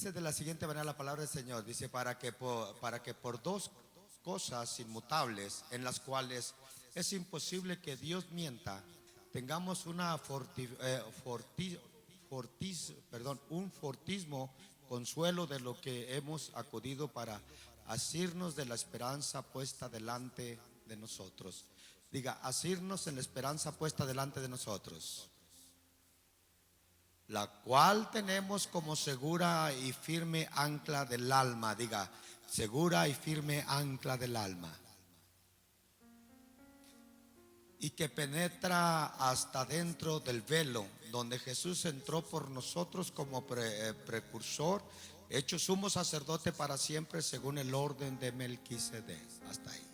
Dice de la siguiente manera la palabra del Señor, dice para que por dos cosas inmutables en las cuales es imposible que Dios mienta, tengamos un fortismo consuelo de lo que hemos acudido para asirnos de la esperanza puesta delante de nosotros. Diga, asirnos en la esperanza puesta delante de nosotros, la cual tenemos como segura y firme ancla del alma. Diga, segura y firme ancla del alma, y que penetra hasta dentro del velo, donde Jesús entró por nosotros como precursor, hecho sumo sacerdote para siempre según el orden de Melquisedec. Hasta ahí.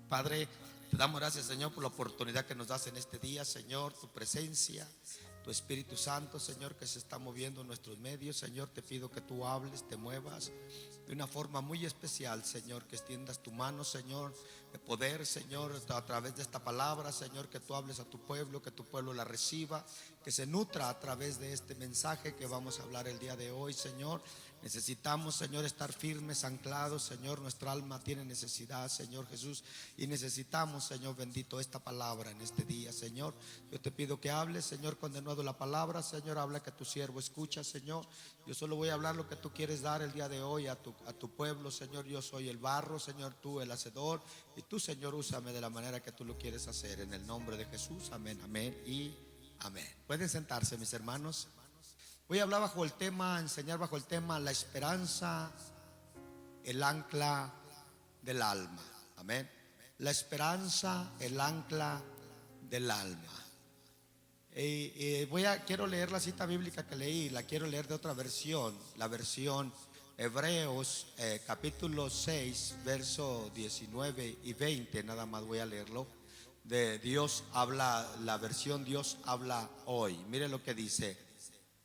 Padre, te damos gracias, Señor, por la oportunidad que nos das en este día, Señor, tu presencia, tu Espíritu Santo, Señor, que se está moviendo en nuestros medios. Señor, te pido que tú hables, te muevas de una forma muy especial, Señor, que extiendas tu mano, Señor, de poder, Señor, a través de esta palabra, Señor, que tú hables a tu pueblo, que tu pueblo la reciba, que se nutra a través de este mensaje que vamos a hablar el día de hoy, Señor. Necesitamos, Señor, estar firmes, anclados, Señor. Nuestra alma tiene necesidad, Señor Jesús, y necesitamos, Señor bendito, esta palabra en este día, Señor. Yo te pido que hables, Señor, con denuedo la palabra, Señor. Habla, que tu siervo escucha, Señor. Yo solo voy a hablar lo que tú quieres dar el día de hoy a tu pueblo, Señor. Yo soy el barro, Señor, tú el hacedor, y tú, Señor, úsame de la manera que tú lo quieres hacer. En el nombre de Jesús, amén, amén y amén. Pueden sentarse, mis hermanos. Voy a hablar bajo el tema, enseñar bajo el tema la esperanza, el ancla del alma. Amén. La esperanza, el ancla del alma. Quiero leer la cita bíblica que leí, la quiero leer de otra versión, la versión Hebreos capítulo 6, verso 19 y 20, nada más voy a leerlo. De Dios habla, la versión Dios habla hoy. Mire lo que dice.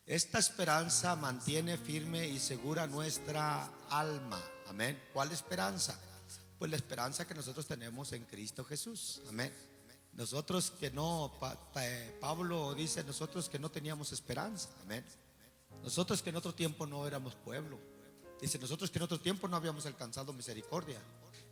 Esta esperanza mantiene firme y segura nuestra alma. Amén. ¿Cuál esperanza? Pues la esperanza que nosotros tenemos en Cristo Jesús. Amén. Nosotros que no, Pablo dice, nosotros que no teníamos esperanza. Amén. Nosotros que en otro tiempo no éramos pueblo. Dice, nosotros que en otro tiempo no habíamos alcanzado misericordia.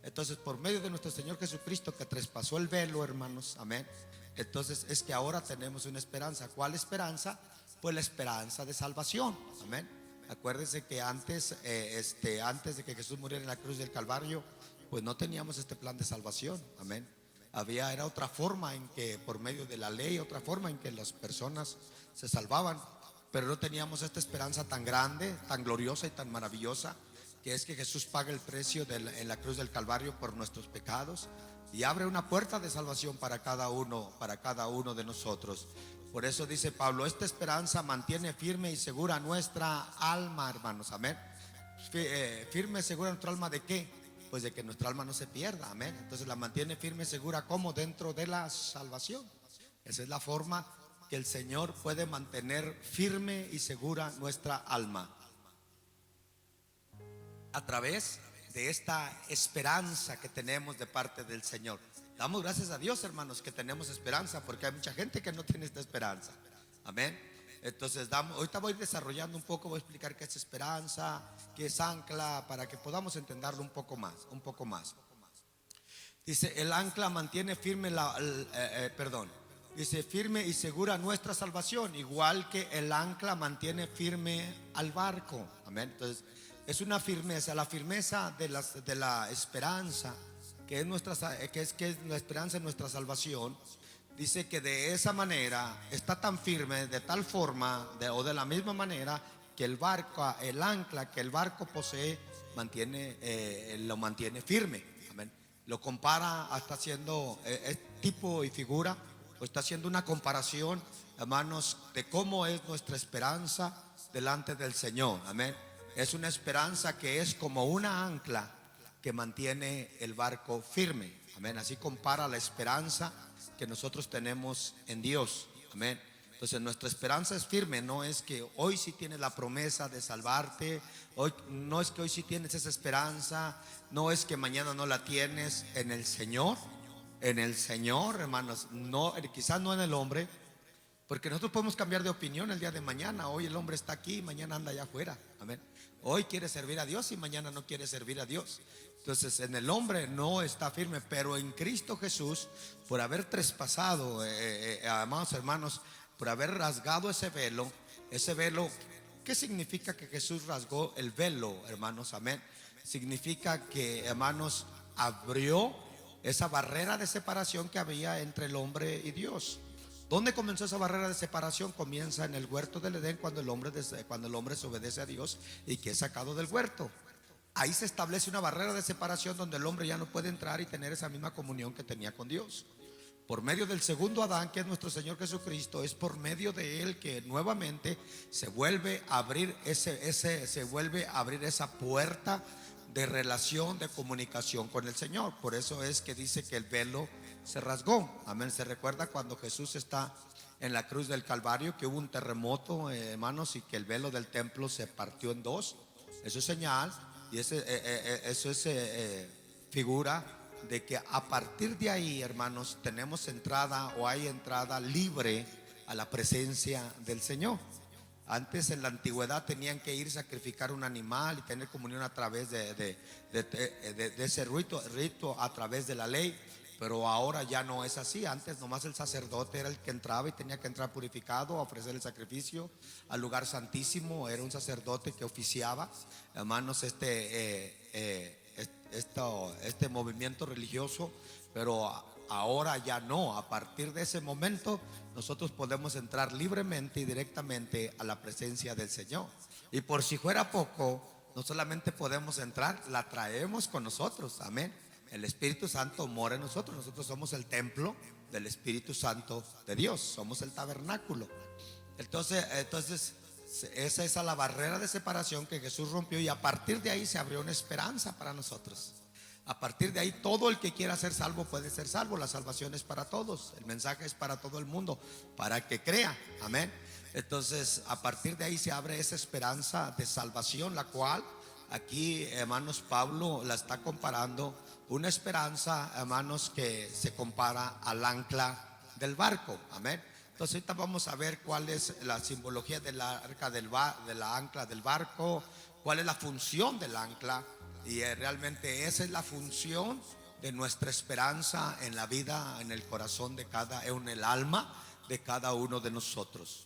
Entonces, por medio de nuestro Señor Jesucristo, que traspasó el velo, hermanos. Amén. Entonces es que ahora tenemos una esperanza. ¿Cuál esperanza? Pues la esperanza de salvación. Amén. Acuérdense que antes de que Jesús muriera en la cruz del Calvario, pues no teníamos este plan de salvación. Amén. Era otra forma en que, por medio de la ley, otra forma en que las personas se salvaban, pero no teníamos esta esperanza tan grande, tan gloriosa y tan maravillosa, que es que Jesús paga el precio en la cruz del Calvario por nuestros pecados y abre una puerta de salvación para cada uno de nosotros. Por eso dice Pablo, esta esperanza mantiene firme y segura nuestra alma, hermanos. Amén. Firme y segura nuestra alma, ¿de qué? Pues de que nuestra alma no se pierda. Amén. Entonces la mantiene firme y segura, como dentro de la salvación. Esa es la forma que el Señor puede mantener firme y segura nuestra alma, a través de esta esperanza que tenemos de parte del Señor. Damos gracias a Dios, hermanos, que tenemos esperanza, porque hay mucha gente que no tiene esta esperanza. Amén. Entonces ahorita voy desarrollando un poco, voy a explicar qué es esperanza, qué es ancla, para que podamos entenderlo un poco más. Dice, el ancla mantiene firme dice, firme y segura nuestra salvación, igual que el ancla mantiene firme al barco. Amén. Entonces es una firmeza, la firmeza de la esperanza, que es la esperanza en nuestra salvación. Dice que de esa manera está tan firme, de tal forma, o de la misma manera que el barco, el ancla que el barco posee, lo mantiene firme. Amén. Lo compara, está haciendo tipo y figura, o está haciendo una comparación, hermanos, de cómo es nuestra esperanza delante del Señor. Amén. Es una esperanza que es como una ancla que mantiene el barco firme. Amén. Así compara la esperanza que nosotros tenemos en Dios. Amén. Entonces nuestra esperanza es firme. No es que hoy sí tienes la promesa de salvarte, no es que hoy sí tienes esa esperanza, no es que mañana no la tienes. En el Señor, hermanos, no, quizás no en el hombre, Porque nosotros podemos cambiar de opinión el día de mañana. Hoy el hombre está aquí, mañana anda allá afuera. Amén. Hoy quiere servir a Dios y mañana no quiere servir a Dios. Entonces en el hombre no está firme, pero en Cristo Jesús, por haber traspasado, amados hermanos, por haber rasgado ese velo, ¿qué significa que Jesús rasgó el velo, hermanos? Amén. Significa que, hermanos, abrió esa barrera de separación que había entre el hombre y Dios. ¿Dónde comenzó esa barrera de separación? Comienza en el huerto del Edén, cuando el hombre se obedece a Dios y que es sacado del huerto. Ahí se establece una barrera de separación donde el hombre ya no puede entrar y tener esa misma comunión que tenía con Dios. Por medio del segundo Adán, que es nuestro Señor Jesucristo, es por medio de él que nuevamente se vuelve a abrir esa puerta de relación, de comunicación con el Señor. Por eso es que dice que el velo se rasgó. Amén. Se recuerda cuando Jesús está en la cruz del Calvario, que hubo un terremoto, hermanos, y que el velo del templo se partió en dos. Eso es señal, y eso es figura de que a partir de ahí, hermanos, tenemos entrada, o hay entrada libre a la presencia del Señor. Antes, en la antigüedad, tenían que ir a sacrificar un animal y tener comunión a través de ese rito, a través de la ley. Pero ahora ya no es así. Antes nomás el sacerdote era el que entraba y tenía que entrar purificado a ofrecer el sacrificio al lugar santísimo. Era un sacerdote que oficiaba, hermanos, este movimiento religioso. Pero ahora ya no. A partir de ese momento nosotros podemos entrar libremente y directamente a la presencia del Señor. Y por si fuera poco, no solamente podemos entrar, la traemos con nosotros. Amén. El Espíritu Santo mora en nosotros. Nosotros somos el templo del Espíritu Santo de Dios. Somos el tabernáculo. Entonces esa es la barrera de separación que Jesús rompió, y a partir de ahí se abrió una esperanza para nosotros. A partir de ahí, todo el que quiera ser salvo puede ser salvo. La salvación es para todos. El mensaje es para todo el mundo, para que crea. Amén. Entonces, a partir de ahí se abre esa esperanza de salvación, la cual aquí, hermanos, Pablo la está comparando. Una esperanza, hermanos, que se compara al ancla del barco. Amén. Entonces ahorita vamos a ver cuál es la simbología de la ancla del barco, cuál es la función del ancla. Y realmente esa es la función de nuestra esperanza en la vida, en el corazón de en el alma de cada uno de nosotros.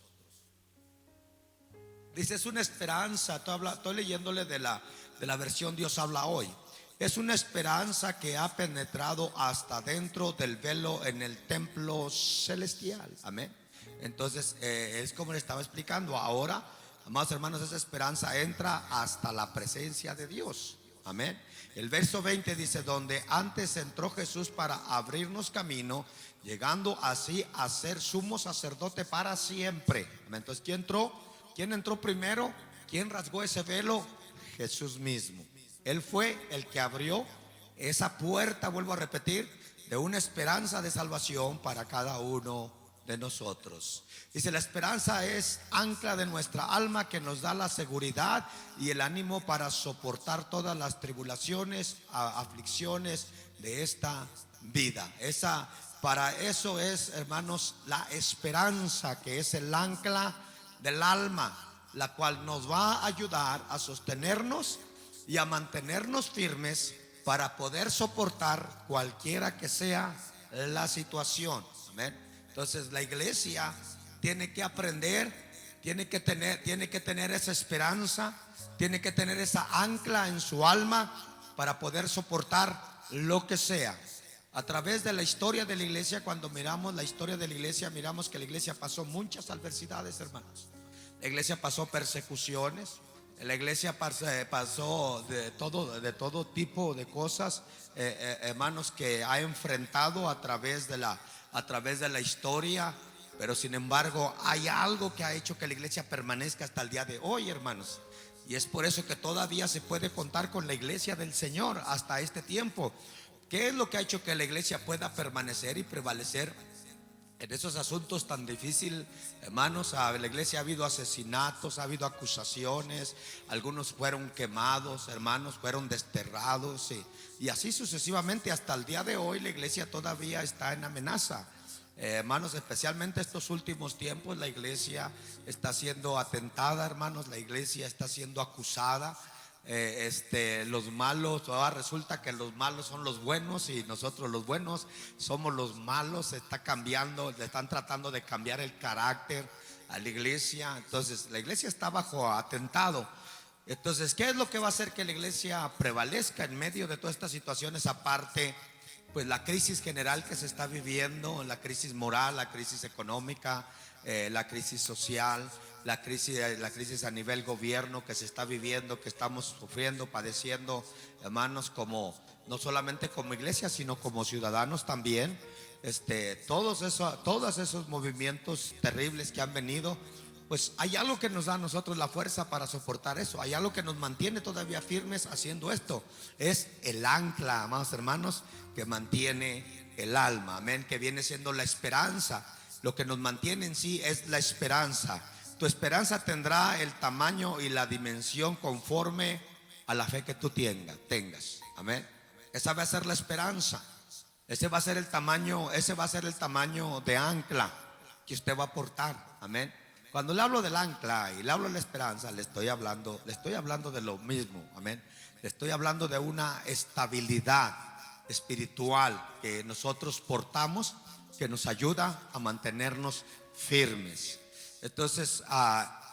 Dice, es una esperanza. Estoy leyéndole de la versión Dios habla hoy. Es una esperanza que ha penetrado hasta dentro del velo en el templo celestial. Amén. Entonces es como le estaba explicando. Ahora, amados hermanos, esa esperanza entra hasta la presencia de Dios. Amén. El verso 20 dice, donde antes entró Jesús para abrirnos camino, llegando así a ser sumo sacerdote para siempre. Amén. Entonces, ¿quién entró primero? ¿Quién rasgó ese velo? Jesús mismo. Él fue el que abrió esa puerta, vuelvo a repetir, de una esperanza de salvación para cada uno de nosotros. Dice, la esperanza es ancla de nuestra alma, que nos da la seguridad y el ánimo para soportar todas las tribulaciones, aflicciones de esta vida. Para eso es, hermanos, la esperanza, que es el ancla del alma, la cual nos va a ayudar a sostenernos y a mantenernos firmes para poder soportar cualquiera que sea la situación. Amén. Entonces la iglesia tiene que aprender, tiene que tener esa esperanza, tiene que tener esa ancla en su alma para poder soportar lo que sea. A través de la historia de la iglesia, cuando miramos la historia de la iglesia, miramos que la iglesia pasó muchas adversidades, hermanos. La iglesia pasó persecuciones. La iglesia pasó de todo tipo de cosas, hermanos, que ha enfrentado a través de la historia. Pero sin embargo, hay algo que ha hecho que la iglesia permanezca hasta el día de hoy, hermanos. Y es por eso que todavía se puede contar con la iglesia del Señor hasta este tiempo. ¿Qué es lo que ha hecho que la iglesia pueda permanecer y prevalecer en esos asuntos tan difíciles, hermanos? A la iglesia ha habido asesinatos, ha habido acusaciones, algunos fueron quemados, hermanos, fueron desterrados, y así sucesivamente hasta el día de hoy la iglesia todavía está en amenaza. Hermanos, especialmente estos últimos tiempos, la iglesia está siendo atentada, hermanos, la iglesia está siendo acusada. Los malos, ahora resulta que los malos son los buenos y nosotros los buenos somos los malos. Se está cambiando, le están tratando de cambiar el carácter a la iglesia. Entonces la iglesia está bajo atentado. Entonces, ¿qué es lo que va a hacer que la iglesia prevalezca en medio de todas estas situaciones? Aparte, pues la crisis general que se está viviendo, la crisis moral, la crisis económica, la crisis social, la crisis a nivel gobierno que se está viviendo, que estamos sufriendo, padeciendo, hermanos, como no solamente como iglesia, sino como ciudadanos también. Todos esos movimientos terribles que han venido, pues hay algo que nos da a nosotros la fuerza para soportar eso. Hay algo que nos mantiene todavía firmes haciendo esto. Es el ancla, amados hermanos, que mantiene el alma, amén, que viene siendo la esperanza. Lo que nos mantiene en sí es la esperanza. Tu esperanza tendrá el tamaño y la dimensión conforme a la fe que tú tengas, amén. Esa va a ser la esperanza. Ese va a ser el tamaño de ancla que usted va a portar, amén. Cuando le hablo del ancla y le hablo de la esperanza, le estoy hablando de lo mismo, amén. Le estoy hablando de una estabilidad espiritual que nosotros portamos, que nos ayuda a mantenernos firmes. Entonces,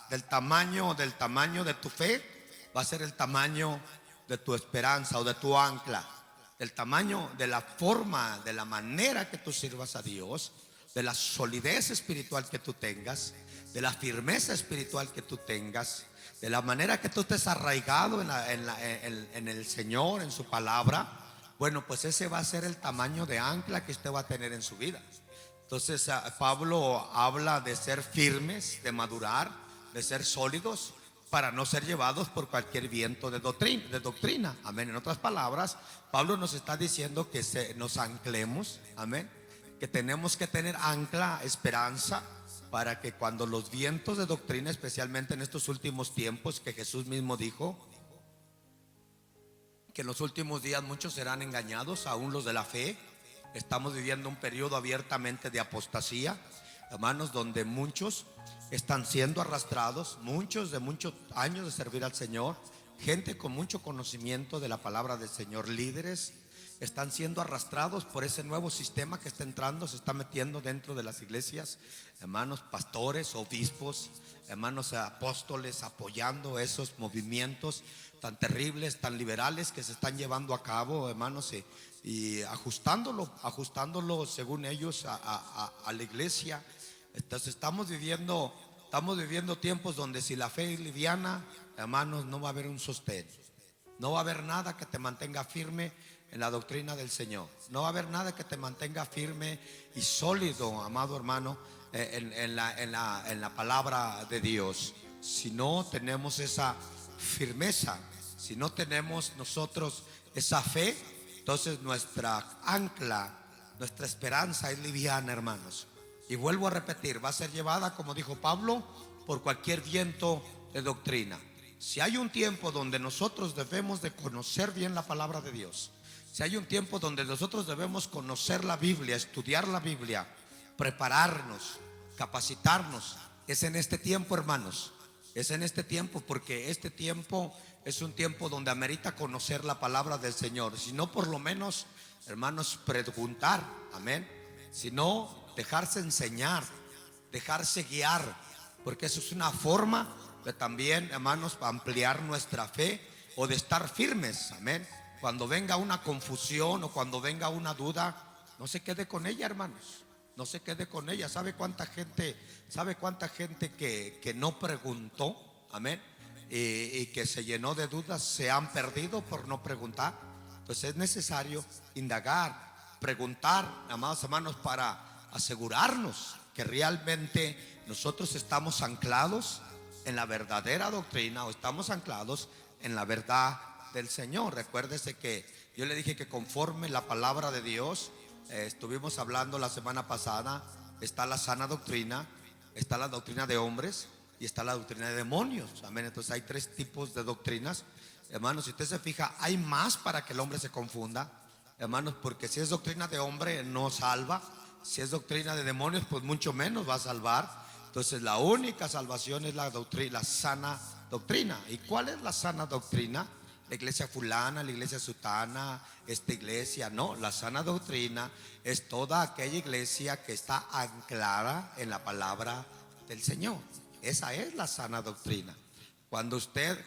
del tamaño de tu fe va a ser el tamaño de tu esperanza o de tu ancla, el tamaño de la forma, de la manera que tú sirvas a Dios, de la solidez espiritual que tú tengas, de la firmeza espiritual que tú tengas, de la manera que tú estés arraigado en el Señor, en su palabra. Bueno, pues ese va a ser el tamaño de ancla que usted va a tener en su vida. Entonces Pablo habla de ser firmes, de madurar, de ser sólidos, para no ser llevados por cualquier viento de doctrina, amén. En otras palabras, Pablo nos está diciendo que nos anclemos, amén, que tenemos que tener ancla, esperanza, para que cuando los vientos de doctrina, especialmente en estos últimos tiempos, que Jesús mismo dijo que en los últimos días muchos serán engañados, aún los de la fe. Estamos viviendo un periodo abiertamente de apostasía, hermanos, donde muchos están siendo arrastrados, muchos de muchos años de servir al Señor, gente con mucho conocimiento de la palabra del Señor, líderes, están siendo arrastrados por ese nuevo sistema que está entrando, se está metiendo dentro de las iglesias, hermanos, pastores, obispos, hermanos, apóstoles, apoyando esos movimientos tan terribles, tan liberales que se están llevando a cabo, hermanos, y ajustándolo según ellos a la iglesia. Entonces estamos viviendo tiempos donde si la fe es liviana, hermanos, no va a haber un sostén, no va a haber nada que te mantenga firme en la doctrina del Señor, no va a haber nada que te mantenga firme y sólido, amado hermano, en la palabra de Dios. Si no tenemos esa firmeza, si no tenemos nosotros esa fe, entonces nuestra ancla, nuestra esperanza es liviana, hermanos. Y vuelvo a repetir, va a ser llevada, como dijo Pablo, por cualquier viento de doctrina. Si hay un tiempo donde nosotros debemos de conocer bien la palabra de Dios, si hay un tiempo donde nosotros debemos conocer la Biblia, estudiar la Biblia, prepararnos, capacitarnos, es en este tiempo, hermanos. Es en este tiempo, porque este tiempo es un tiempo donde amerita conocer la palabra del Señor. Si no, por lo menos, hermanos, preguntar, amén. Si no, dejarse enseñar, dejarse guiar, porque eso es una forma de también, hermanos, ampliar nuestra fe o de estar firmes, amén. Cuando venga una confusión o cuando venga una duda, no se quede con ella, hermanos. No se quede con ella. ¿Sabe cuánta gente que no preguntó, amén, y que se llenó de dudas, se han perdido por no preguntar? Pues es necesario indagar, preguntar, amados hermanos, para asegurarnos que realmente nosotros estamos anclados en la verdadera doctrina o estamos anclados en la verdad del Señor. Recuérdese que yo le dije que conforme la palabra de Dios, estuvimos hablando la semana pasada, está la sana doctrina, está la doctrina de hombres y está la doctrina de demonios, amén. Entonces hay tres tipos de doctrinas, hermanos. Si usted se fija, hay más para que el hombre se confunda, hermanos, porque si es doctrina de hombre no salva, Si es doctrina de demonios, pues mucho menos va a salvar. Entonces la única salvación es la doctrina, la sana doctrina. ¿Y cuál es la sana doctrina? La iglesia fulana, la iglesia sutana, esta iglesia. No, la sana doctrina es toda aquella iglesia que está anclada en la palabra del Señor. Esa es la sana doctrina. Cuando usted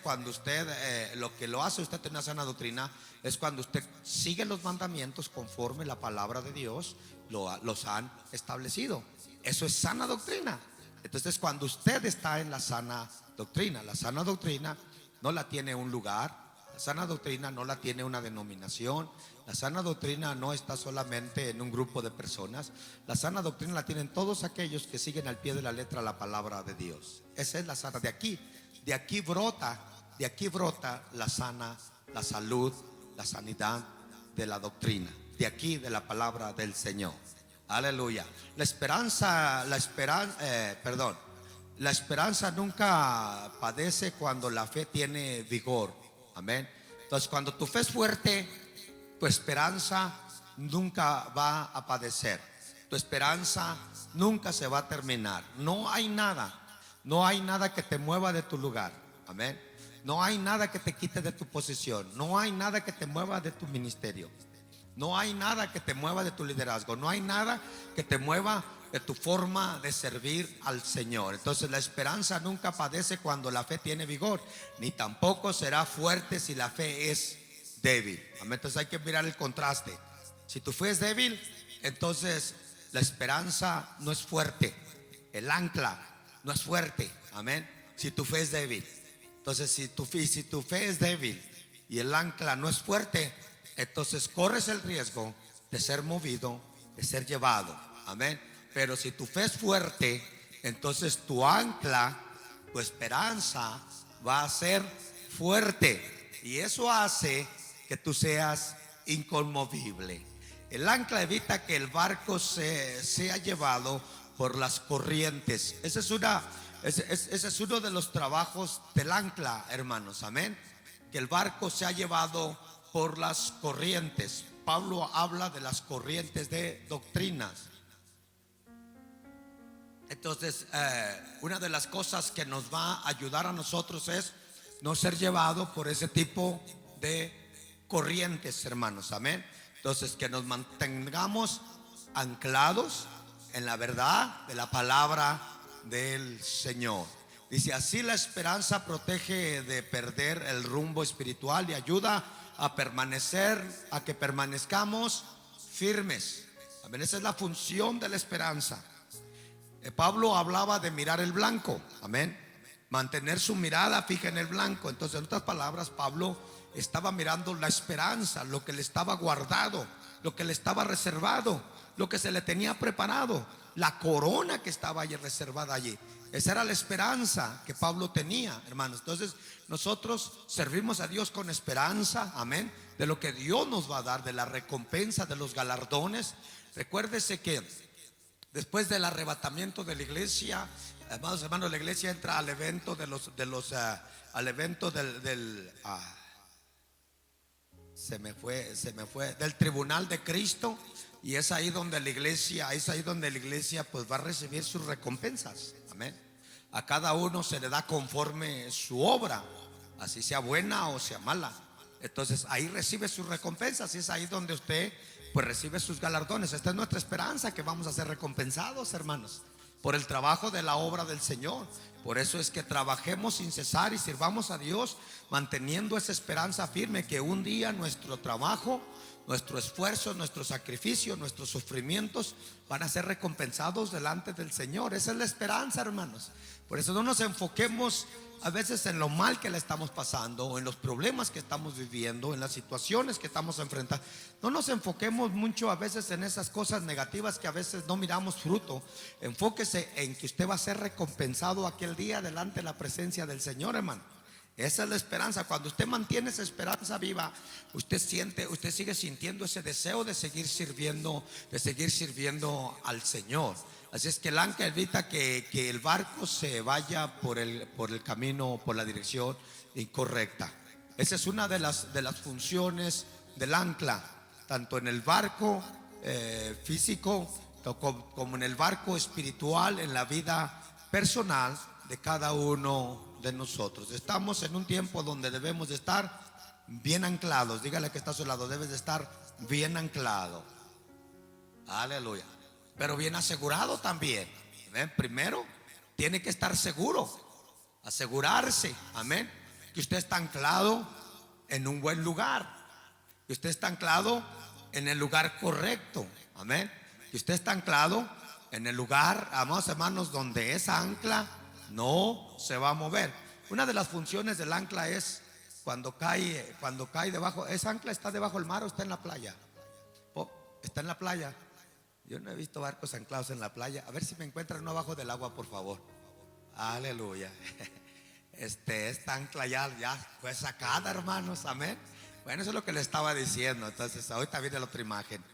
lo que lo hace usted tener una sana doctrina es cuando usted sigue los mandamientos conforme la palabra de Dios los han establecido. Eso es sana doctrina. Entonces, cuando usted está en la sana doctrina no la tiene un lugar, la sana doctrina no la tiene una denominación, la sana doctrina no está solamente en un grupo de personas, la sana doctrina la tienen todos aquellos que siguen al pie de la letra la palabra de Dios. Esa es la sana. De aquí brota la salud, la sanidad de la doctrina, de aquí, de la palabra del Señor. Aleluya. La esperanza nunca padece cuando la fe tiene vigor. Amén. Entonces, cuando tu fe es fuerte, tu esperanza nunca va a padecer. Tu esperanza nunca se va a terminar. No hay nada que te mueva de tu lugar. Amén. No hay nada que te quite de tu posición. No hay nada que te mueva de tu ministerio. No hay nada que te mueva de tu liderazgo. No hay nada que te mueva de tu forma de servir al Señor. Entonces la esperanza nunca padece cuando la fe tiene vigor, ni tampoco será fuerte si la fe es débil. Amén. Entonces hay que mirar el contraste. Si tu fe es débil, entonces la esperanza no es fuerte. El ancla no es fuerte. Amén. Si tu fe es débil. Entonces si tu fe es débil y el ancla no es fuerte, entonces corres el riesgo de ser movido, de ser llevado. Amén. Pero si tu fe es fuerte, entonces tu ancla, tu esperanza va a ser fuerte. Y eso hace que tú seas inconmovible. El ancla evita que el barco sea llevado por las corrientes. Ese es uno de los trabajos del ancla, hermanos. Amén. Que el barco sea llevado por las corrientes. Pablo habla de las corrientes de doctrinas. Entonces, una de las cosas que nos va a ayudar a nosotros es no ser llevado por ese tipo de corrientes, hermanos. Amén. Entonces, que nos mantengamos anclados en la verdad de la palabra del Señor. Dice: así la esperanza protege de perder el rumbo espiritual y ayuda a que permanezcamos firmes. Amén. Esa es la función de la esperanza. Pablo hablaba de mirar el blanco. Amén. Mantener su mirada fija en el blanco. Entonces, en otras palabras, Pablo estaba mirando la esperanza, lo que le estaba guardado, lo que le estaba reservado, lo que se le tenía preparado, la corona que estaba allí reservada allí. Esa era la esperanza que Pablo tenía, hermanos. Entonces, nosotros servimos a Dios con esperanza, amén, de lo que Dios nos va a dar, de la recompensa, de los galardones. Recuérdese que después del arrebatamiento de la iglesia, hermanos, la iglesia entra al evento del tribunal de Cristo. Y es ahí donde la iglesia pues va a recibir sus recompensas. Amén. A cada uno se le da conforme su obra, así sea buena o sea mala. Entonces ahí recibe sus recompensas y es ahí donde usted pues recibe sus galardones. Esta es nuestra esperanza, que vamos a ser recompensados, hermanos, por el trabajo de la obra del Señor. Por eso es que trabajemos sin cesar y sirvamos a Dios manteniendo esa esperanza firme, que un día nuestro trabajo, nuestro esfuerzo, nuestro sacrificio, nuestros sufrimientos van a ser recompensados delante del Señor. Esa es la esperanza, hermanos. Por eso no nos enfoquemos a veces en lo mal que le estamos pasando, o en los problemas que estamos viviendo, en las situaciones que estamos enfrentando. No nos enfoquemos mucho a veces en esas cosas negativas que a veces no miramos fruto. Enfóquese en que usted va a ser recompensado aquel día delante de la presencia del Señor, hermano. Esa es la esperanza. Cuando usted mantiene esa esperanza viva, usted sigue sintiendo ese deseo de seguir sirviendo al Señor. Así es que el ancla evita que el barco se vaya por el camino, por la dirección incorrecta. Esa es una de las funciones del ancla, tanto en el barco físico como en el barco espiritual, en la vida personal de cada uno de nosotros. Estamos en un tiempo donde debemos de estar bien anclados. Dígale que está a su lado, debes de estar bien anclado. Aleluya. Pero bien asegurado también. ¿Ven? Primero, tiene que estar seguro, asegurarse, amén, que usted está anclado en un buen lugar, que usted está anclado en el lugar correcto, amén, que usted está anclado en el lugar, amados hermanos, donde esa ancla no se va a mover. Una de las funciones del ancla es cuando cae debajo. ¿Esa ancla está debajo del mar o está en la playa? Oh, está en la playa. Yo no he visto barcos anclados en la playa. A ver si me encuentran uno abajo del agua, por favor. Aleluya. Esta ancla ya fue sacada, hermanos, amén. Bueno, eso es lo que le estaba diciendo. Entonces, ahorita viene la otra imagen.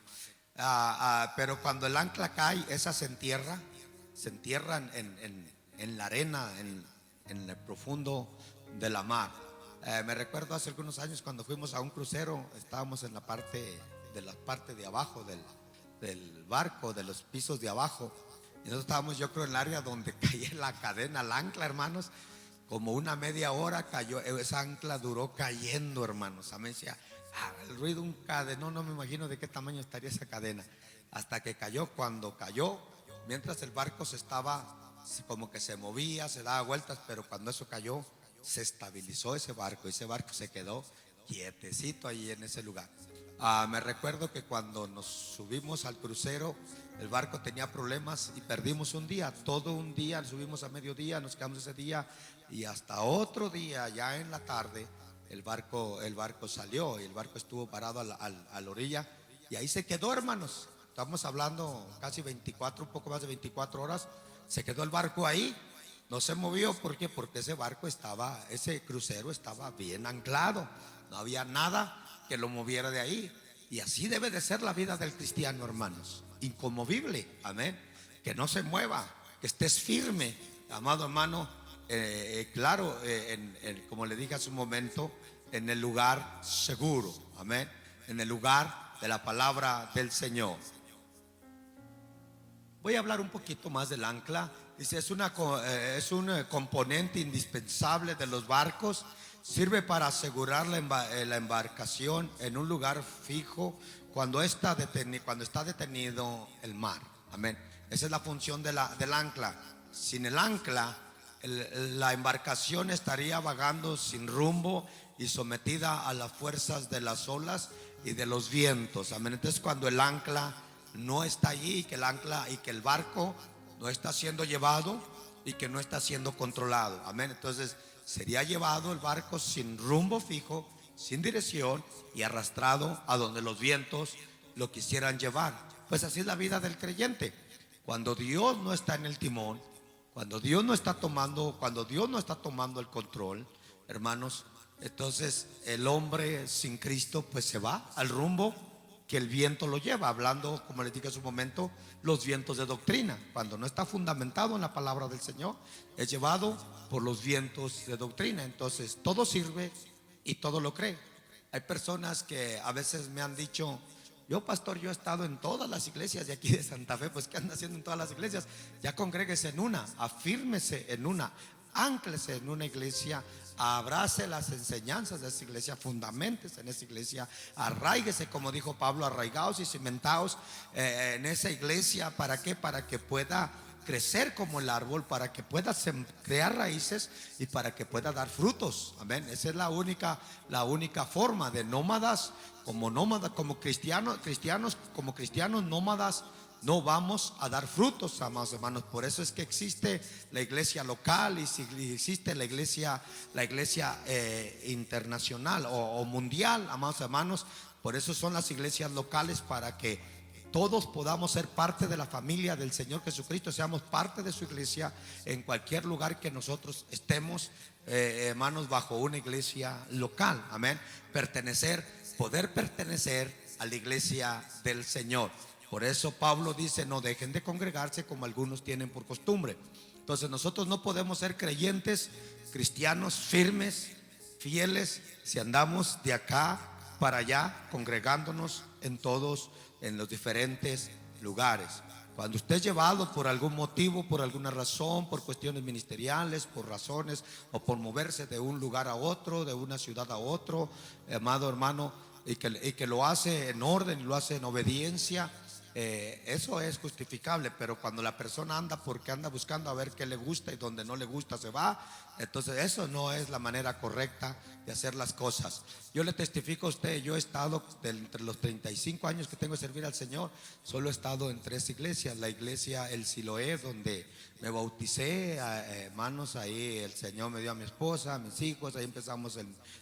Pero cuando el ancla cae, esa se entierra en la arena, en el profundo de la mar. Me recuerdo hace algunos años cuando fuimos a un crucero, estábamos en la parte de abajo del barco, de los pisos de abajo. Y nosotros estábamos, yo creo, en el área donde caía la cadena, el ancla, hermanos. Como una media hora cayó, esa ancla duró cayendo, hermanos. Amén. Decía, el ruido, un cadenón, no me imagino de qué tamaño estaría esa cadena. Hasta que cayó. Cuando cayó, mientras el barco como que se movía, se daba vueltas, pero cuando eso cayó, se estabilizó ese barco y ese barco se quedó quietecito ahí en ese lugar. Me recuerdo que cuando nos subimos al crucero, el barco tenía problemas y perdimos un día, todo un día. Subimos a mediodía, nos quedamos ese día y hasta otro día, ya en la tarde, el barco salió y el barco estuvo parado a la orilla y ahí se quedó, hermanos. Estamos hablando casi 24, un poco más de 24 horas. Se quedó el barco ahí, no se movió. ¿Por qué? Porque ese crucero estaba bien anclado, no había nada que lo moviera de ahí. Y así debe de ser la vida del cristiano, hermanos, inconmovible, amén, que no se mueva, que estés firme, amado hermano, claro, como le dije hace un momento, en el lugar seguro, amén, en el lugar de la palabra del Señor. Voy a hablar un poquito más del ancla. Dice, es un componente indispensable de los barcos. Sirve para asegurar la embarcación en un lugar fijo cuando está detenido el mar. Amén. Esa es la función del ancla. Sin el ancla, la embarcación estaría vagando sin rumbo y sometida a las fuerzas de las olas y de los vientos. Amén. Entonces, cuando el ancla no está allí y que el barco no está siendo llevado y que no está siendo controlado. Amén. Entonces, sería llevado el barco sin rumbo fijo, sin dirección y arrastrado a donde los vientos lo quisieran llevar. Pues así es la vida del creyente. Cuando Dios no está en el timón, cuando Dios no está tomando el control, hermanos, entonces el hombre sin Cristo pues se va al rumbo que el viento lo lleva. Hablando, como les dije hace un momento, los vientos de doctrina. Cuando no está fundamentado en la palabra del Señor, es llevado por los vientos de doctrina. Entonces todo sirve y todo lo cree. Hay personas que a veces me han dicho, pastor, yo he estado en todas las iglesias de aquí de Santa Fe. Pues ¿qué anda haciendo en todas las iglesias? Ya congréguese en una, afírmese en una, ánclese en una iglesia, abrace las enseñanzas de esa iglesia, fundamentese en esa iglesia, arraíguese, como dijo Pablo, arraigados y cimentados en esa iglesia. ¿Para qué? Para que pueda crecer como el árbol, para que pueda crear raíces y para que pueda dar frutos. Amén. Esa es la única forma de nómadas. Como cristianos nómadas, no vamos a dar frutos, amados hermanos. Por eso es que existe la iglesia local y existe la iglesia internacional o mundial, amados hermanos. Por eso son las iglesias locales, para que todos podamos ser parte de la familia del Señor Jesucristo, seamos parte de su iglesia en cualquier lugar que nosotros estemos, hermanos, bajo una iglesia local. Amén. Poder pertenecer a la iglesia del Señor. Por eso Pablo dice, no dejen de congregarse como algunos tienen por costumbre. Entonces nosotros no podemos ser creyentes, cristianos firmes, fieles, si andamos de acá para allá congregándonos en los diferentes lugares. Cuando usted es llevado por algún motivo, por alguna razón, por cuestiones ministeriales, por razones o por moverse de un lugar a otro, de una ciudad a otro, amado hermano, y que lo hace en orden y lo hace en obediencia, eso es justificable. Pero cuando la persona anda porque anda buscando a ver qué le gusta y donde no le gusta se va, entonces eso no es la manera correcta de hacer las cosas. Yo le testifico a usted, yo he estado entre los 35 años que tengo de servir al Señor, solo he estado en 3 iglesias. La iglesia El Siloé, donde me bauticé, hermanos, ahí el Señor me dio a mi esposa, a mis hijos, ahí empezamos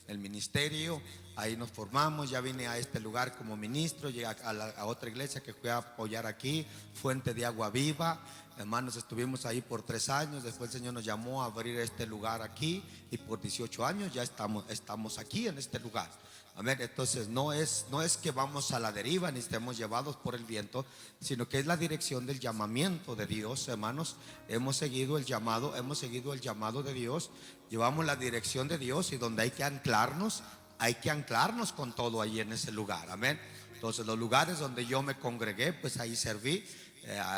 el ministerio, ahí nos formamos. Ya vine a este lugar como ministro, llegué a otra iglesia que fui a apoyar aquí, Fuente de Agua Viva. Hermanos, estuvimos ahí por 3 años. Después el Señor nos llamó a abrir este lugar aquí, y por 18 años ya estamos aquí en este lugar. Amén. Entonces no es que vamos a la deriva ni estemos llevados por el viento, sino que es la dirección del llamamiento de Dios, hermanos. Hemos seguido el llamado de Dios, llevamos la dirección de Dios, y donde hay que anclarnos con todo ahí en ese lugar. Amén. Entonces los lugares donde yo me congregué, pues ahí serví.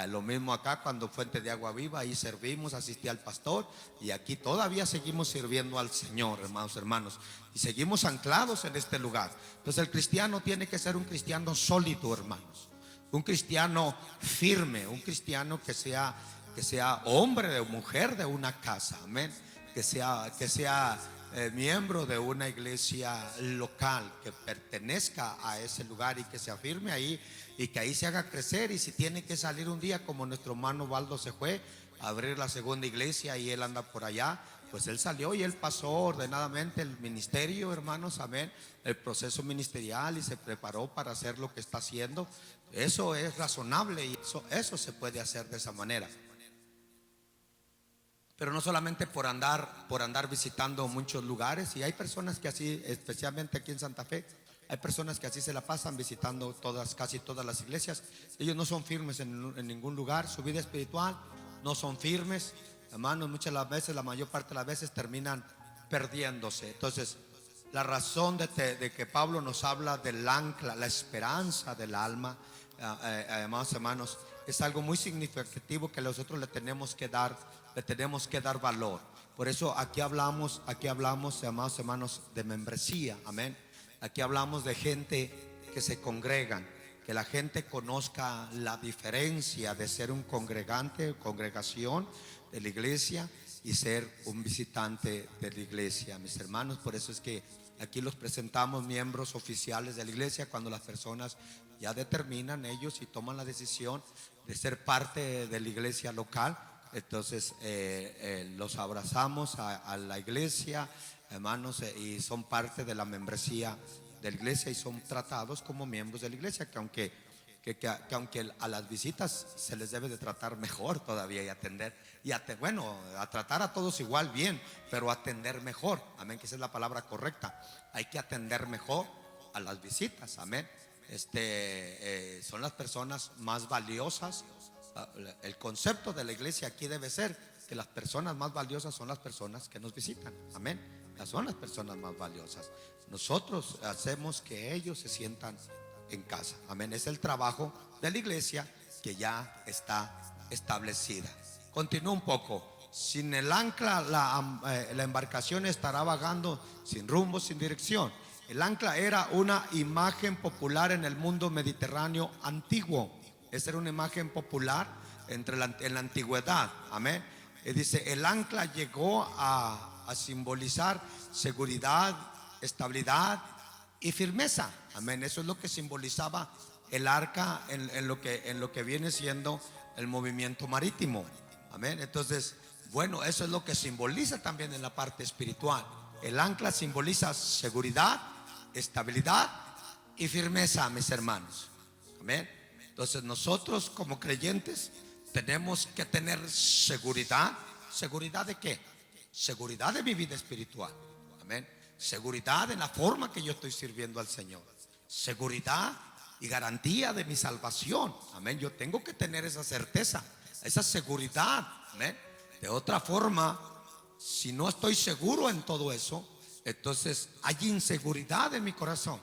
Lo mismo acá cuando Fuente de Agua Viva, ahí servimos, asistí al pastor, y aquí todavía seguimos sirviendo al Señor, hermanos, y seguimos anclados en este lugar. Entonces el cristiano tiene que ser un cristiano sólido, hermanos, un cristiano firme, un cristiano que sea hombre o mujer de una casa, amén, que sea miembro de una iglesia local, que pertenezca a ese lugar y que se afirme ahí, y que ahí se haga crecer. Y si tiene que salir un día, como nuestro hermano Waldo se fue a abrir la segunda iglesia y él anda por allá, pues él salió y él pasó ordenadamente el ministerio, hermanos, amén, el proceso ministerial, y se preparó para hacer lo que está haciendo. Eso es razonable, y eso se puede hacer de esa manera. Pero no solamente por andar visitando muchos lugares. Y hay personas que así, especialmente aquí en Santa Fe, hay personas que así se la pasan visitando casi todas las iglesias. Ellos no son firmes en ningún lugar. Su vida espiritual no son firmes, hermanos. Muchas las veces, la mayor parte de las veces, terminan perdiéndose. Entonces, la razón de que Pablo nos habla del ancla, la esperanza del alma, además, hermanos, es algo muy significativo que nosotros le tenemos que dar valor. Por eso aquí hablamos, amados hermanos, de membresía, amén. Aquí hablamos de gente que se congregan, que la gente conozca la diferencia de ser un congregante, congregación de la iglesia, y ser un visitante de la iglesia, mis hermanos. Por eso es que aquí los presentamos miembros oficiales de la iglesia cuando las personas ya determinan ellos y toman la decisión de ser parte de la iglesia local. Entonces los abrazamos a la iglesia, hermanos, y son parte de la membresía de la iglesia, y son tratados como miembros de la iglesia, que aunque a las visitas se les debe de tratar mejor todavía, y atender, a tratar a todos igual, bien, pero atender mejor, amén, que esa es la palabra correcta. Hay que atender mejor a las visitas, amén. Son las personas más valiosas. El concepto de la iglesia aquí debe ser que las personas más valiosas son las personas que nos visitan, amén. Son las personas más valiosas. Nosotros hacemos que ellos se sientan en casa, amén. Es el trabajo de la iglesia que ya está establecida. Continúa un poco. Sin el ancla, la embarcación estará vagando sin rumbo, sin dirección. El ancla era una imagen popular en el mundo mediterráneo antiguo. Esa era una imagen popular en la antigüedad, amén. Y dice, el ancla llegó a simbolizar seguridad, estabilidad y firmeza, amén. Eso es lo que simbolizaba el arca en lo que viene siendo el movimiento marítimo, amén. Entonces, bueno, eso es lo que simboliza también en la parte espiritual. El ancla simboliza seguridad, estabilidad y firmeza, mis hermanos, amén. Entonces nosotros como creyentes tenemos que tener seguridad. ¿Seguridad de qué? Seguridad de mi vida espiritual, amén. Seguridad en la forma que yo estoy sirviendo al Señor. Seguridad y garantía de mi salvación, amén. Yo tengo que tener esa certeza, esa seguridad, amén. De otra forma, si no estoy seguro en todo eso, entonces hay inseguridad en mi corazón.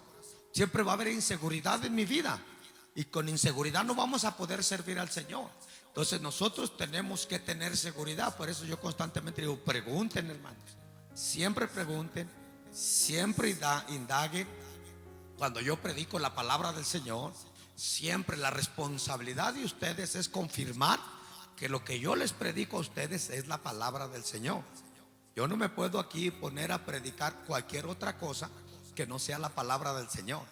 Siempre va a haber inseguridad en mi vida, y con inseguridad no vamos a poder servir al Señor. Entonces nosotros tenemos que tener seguridad. Por eso yo constantemente digo, pregunten, hermanos. Siempre pregunten, siempre indaguen. Cuando yo predico la palabra del Señor, siempre la responsabilidad de ustedes es confirmar que lo que yo les predico a ustedes es la palabra del Señor. Yo no me puedo aquí poner a predicar cualquier otra cosa que no sea la palabra del Señor.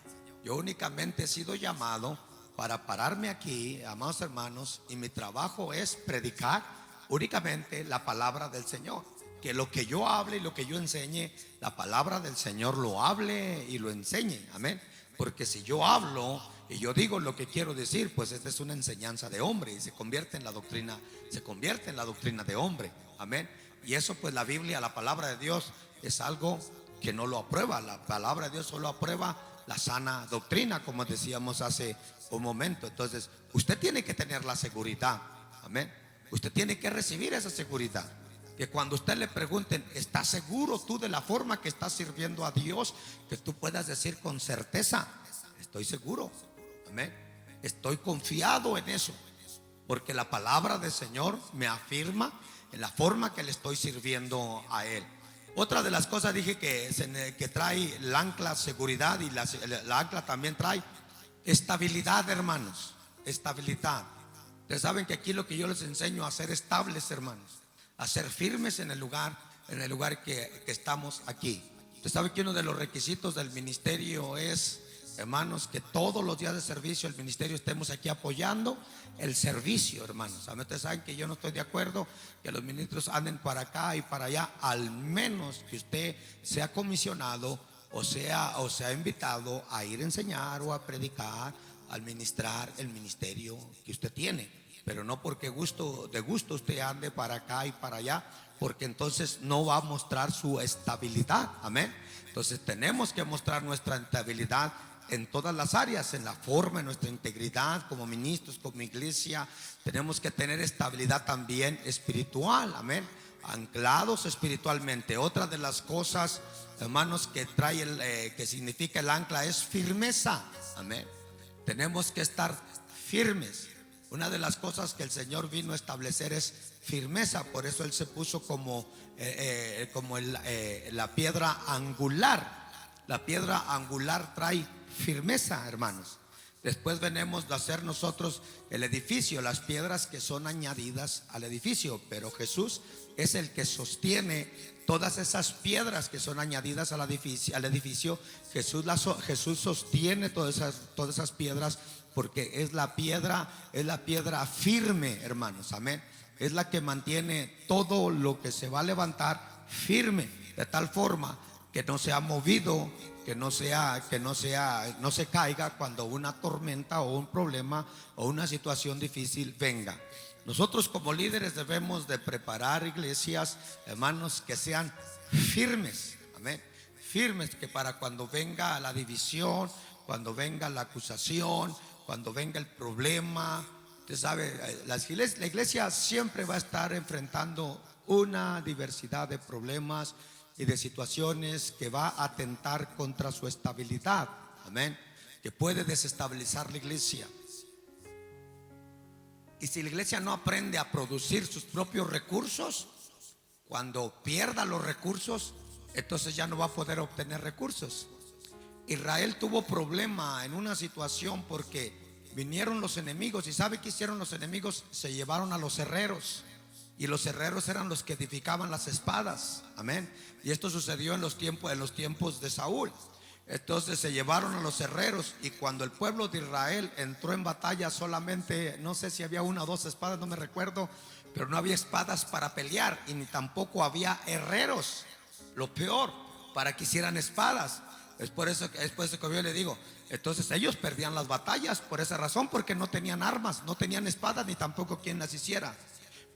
Yo únicamente he sido llamado para pararme aquí, amados hermanos, y mi trabajo es predicar únicamente la palabra del Señor. Que lo que yo hable y lo que yo enseñe, la palabra del Señor lo hable y lo enseñe. Amén. Porque si yo hablo y yo digo lo que quiero decir, pues esta es una enseñanza de hombre y se convierte en la doctrina de hombre. Amén. Y eso, pues la Biblia, la palabra de Dios, es algo que no lo aprueba. La palabra de Dios solo aprueba la sana doctrina, como decíamos hace un momento. Entonces usted tiene que tener la seguridad. Amén. Usted tiene que recibir esa seguridad, que cuando usted le pregunten, ¿estás seguro tú de la forma que estás sirviendo a Dios? Que tú puedas decir con certeza, estoy seguro. Amén. Estoy confiado en eso, porque la palabra del Señor me afirma en la forma que le estoy sirviendo a Él. Otra de las cosas dije que trae el ancla seguridad, y la ancla también trae estabilidad, hermanos. Estabilidad. Ustedes saben que aquí lo que yo les enseño a ser estables, hermanos, a ser firmes en el lugar que estamos aquí. Usted sabe que uno de los requisitos del ministerio es, hermanos, que todos los días de servicio el ministerio estemos aquí apoyando el servicio, hermanos. Ustedes saben que yo no estoy de acuerdo que los ministros anden para acá y para allá, al menos que usted sea comisionado o sea invitado a ir a enseñar o a predicar, a administrar el ministerio que usted tiene. Pero no porque de gusto usted ande para acá y para allá, porque entonces no va a mostrar su estabilidad. Amén. Entonces tenemos que mostrar nuestra estabilidad en todas las áreas, en la forma, en nuestra integridad como ministros, como iglesia. Tenemos que tener estabilidad también espiritual. Amén. Anclados espiritualmente. Otra de las cosas, hermanos, que que significa el ancla es firmeza. Amén. Tenemos que estar firmes. Una de las cosas que el Señor vino a establecer es firmeza. Por eso Él se puso como la piedra angular. La piedra angular trae firmeza, hermanos. Después venimos de hacer nosotros el edificio, las piedras que son añadidas al edificio. Pero Jesús es el que sostiene todas esas piedras que son añadidas al edificio. Jesús sostiene todas esas piedras, porque es la piedra firme, hermanos. Amén. Es la que mantiene todo lo que se va a levantar firme, de tal forma que no sea movido, que no se caiga cuando una tormenta o un problema o una situación difícil venga. Nosotros como líderes debemos de preparar iglesias, hermanos, que sean firmes. Amén. Firmes, que para cuando venga la división, cuando venga la acusación, cuando venga el problema, usted sabe, la iglesia siempre va a estar enfrentando una diversidad de problemas y de situaciones que va a atentar contra su estabilidad. Amén. Que puede desestabilizar la iglesia. Y si la iglesia no aprende a producir sus propios recursos, cuando pierda los recursos, entonces ya no va a poder obtener recursos. Israel tuvo problema en una situación porque vinieron los enemigos. ¿Y sabe qué hicieron los enemigos? Se llevaron a los herreros, y los herreros eran los que edificaban las espadas. Amén. Y esto sucedió en los tiempos de Saúl. Entonces se llevaron a los herreros, y cuando el pueblo de Israel entró en batalla, solamente, no sé si había una o dos espadas, no me recuerdo, pero no había espadas para pelear, y ni tampoco había herreros, lo peor, para que hicieran espadas. Es por eso que yo le digo, entonces ellos perdían las batallas por esa razón, porque no tenían armas, no tenían espadas, ni tampoco quien las hiciera.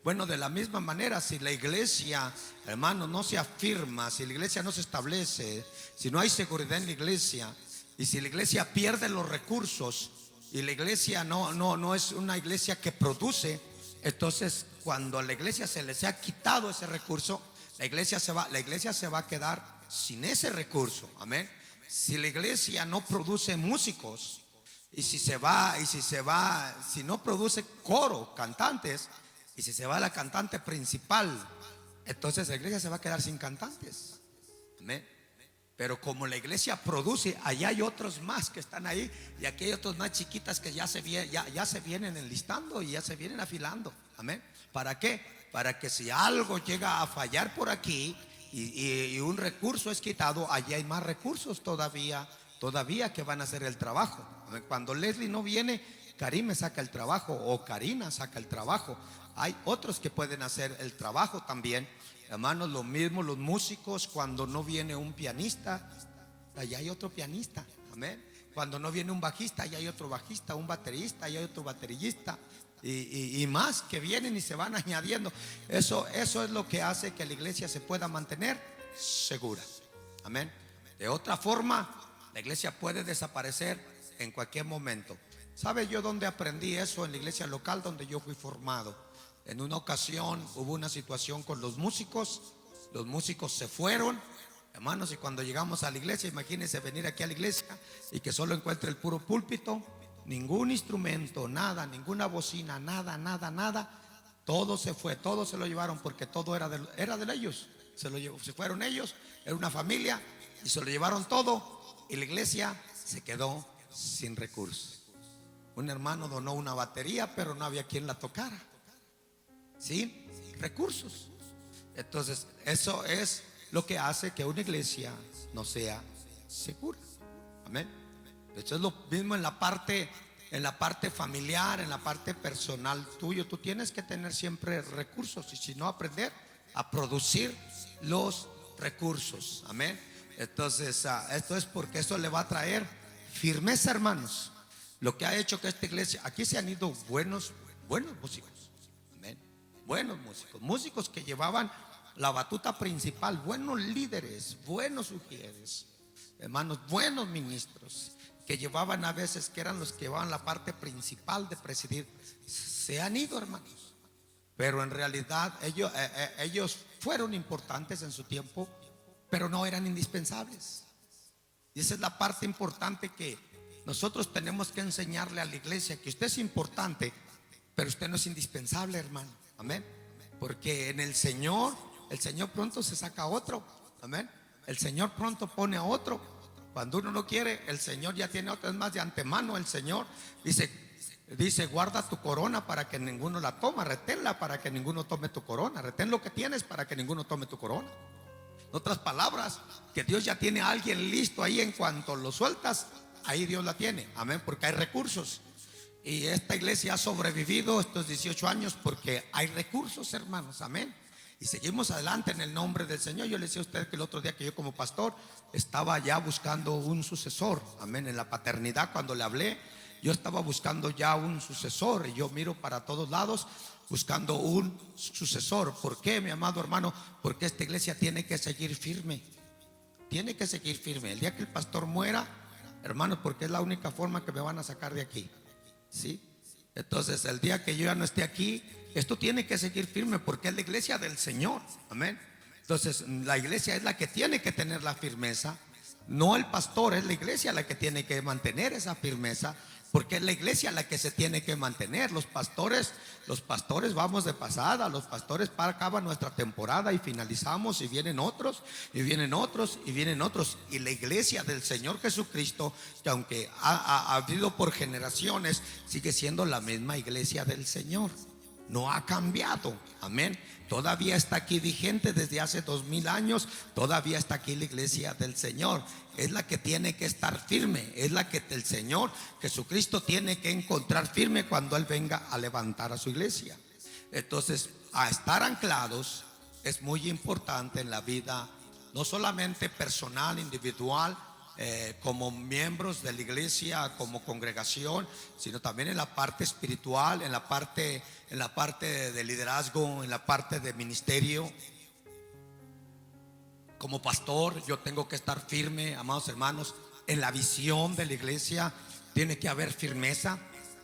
Bueno, de la misma manera, si la iglesia, hermano, no se afirma, si la iglesia no se establece, si no hay seguridad en la iglesia, y si la iglesia pierde los recursos, y la iglesia no es una iglesia que produce, entonces cuando a la iglesia se les ha quitado ese recurso, la iglesia se va a quedar sin ese recurso. Amén. Si la iglesia no produce músicos, si no produce coro, cantantes, y si se va la cantante principal, entonces la iglesia se va a quedar sin cantantes. Amén. Pero como la iglesia produce, allá hay otros más que están ahí, y aquí hay otros más chiquitas que ya se vienen enlistando y ya se vienen afilando. Amén. ¿Para qué? Para que si algo llega a fallar por aquí y un recurso es quitado, allí hay más recursos todavía que van a hacer el trabajo. Amén. Cuando Leslie no viene, Karim saca el trabajo o Karina saca el trabajo. Hay otros que pueden hacer el trabajo también. Hermanos, lo mismo los músicos, cuando no viene un pianista, allá hay otro pianista. Amén. Cuando no viene un bajista, allá hay otro bajista, un baterista, allá hay otro baterista. Y más que vienen y se van añadiendo. Eso es lo que hace que la iglesia se pueda mantener segura. Amén. De otra forma, la iglesia puede desaparecer en cualquier momento. ¿Sabe yo dónde aprendí eso? En la iglesia local donde yo fui formado. En una ocasión hubo una situación con los músicos se fueron, hermanos, y cuando llegamos a la iglesia, imagínense venir aquí a la iglesia y que solo encuentre el puro púlpito, ningún instrumento, nada, ninguna bocina, nada, todo se fue, todo se lo llevaron porque todo era de ellos, se fueron ellos, era una familia y se lo llevaron todo y la iglesia se quedó sin recursos. Un hermano donó una batería, pero no había quien la tocara. ¿Sí? Recursos. Entonces, eso es lo que hace que una iglesia no sea segura. Amén. Eso es lo mismo en la parte familiar, en la parte personal tuyo. Tú tienes que tener siempre recursos y si no, aprender a producir los recursos. Amén. Entonces, esto es porque eso le va a traer firmeza, hermanos. Lo que ha hecho que esta iglesia, aquí se han ido buenos músicos. Buenos músicos que llevaban la batuta principal, buenos líderes, buenos ujieres, hermanos, buenos ministros que llevaban a veces, que eran los que llevaban la parte principal de presidir. Se han ido, hermanos, pero en realidad ellos fueron importantes en su tiempo, pero no eran indispensables. Y esa es la parte importante que nosotros tenemos que enseñarle a la iglesia, que usted es importante, pero usted no es indispensable, hermano. Amén. Porque en el Señor pronto se saca a otro. Amén. El Señor pronto pone a otro. Cuando uno no quiere, el Señor ya tiene otro. Es más, de antemano el Señor dice, guarda tu corona para que ninguno la tome. Reténla para que ninguno tome tu corona. Retén lo que tienes para que ninguno tome tu corona. En otras palabras, que Dios ya tiene a alguien listo ahí. En cuanto lo sueltas, ahí Dios la tiene. Amén. Porque hay recursos. Y esta iglesia ha sobrevivido estos 18 años porque hay recursos, hermanos. Amén. Y seguimos adelante en el nombre del Señor. Yo le decía a usted que el otro día que yo como pastor estaba ya buscando un sucesor. Amén. En la paternidad, cuando le hablé, yo estaba buscando ya un sucesor. Y yo miro para todos lados buscando un sucesor. ¿Por qué, mi amado hermano? Porque esta iglesia tiene que seguir firme. Tiene que seguir firme. El día que el pastor muera, hermanos, porque es la única forma que me van a sacar de aquí. ¿Sí? Entonces el día que yo ya no esté aquí, esto tiene que seguir firme porque es la iglesia del Señor. Amén. Entonces la iglesia es la que tiene que tener la firmeza, no el pastor. Es la iglesia la que tiene que mantener esa firmeza, porque es la iglesia la que se tiene que mantener. Los pastores vamos de pasada. Los pastores acaban nuestra temporada y finalizamos, y vienen otros, y vienen otros, y vienen otros. Y la iglesia del Señor Jesucristo, que aunque ha habido por generaciones, sigue siendo la misma iglesia del Señor. No ha cambiado. Amén. Todavía está aquí vigente desde hace 2000 años. Todavía está aquí la iglesia del Señor. Es la que tiene que estar firme. Es la que el Señor Jesucristo tiene que encontrar firme cuando Él venga a levantar a su iglesia. Entonces, a estar anclados es muy importante en la vida, no solamente personal, individual, como miembros de la iglesia, como congregación, sino también en la parte espiritual, en la parte de liderazgo, en la parte de ministerio. Como pastor, yo tengo que estar firme, amados hermanos, en la visión de la iglesia. Tiene que haber firmeza,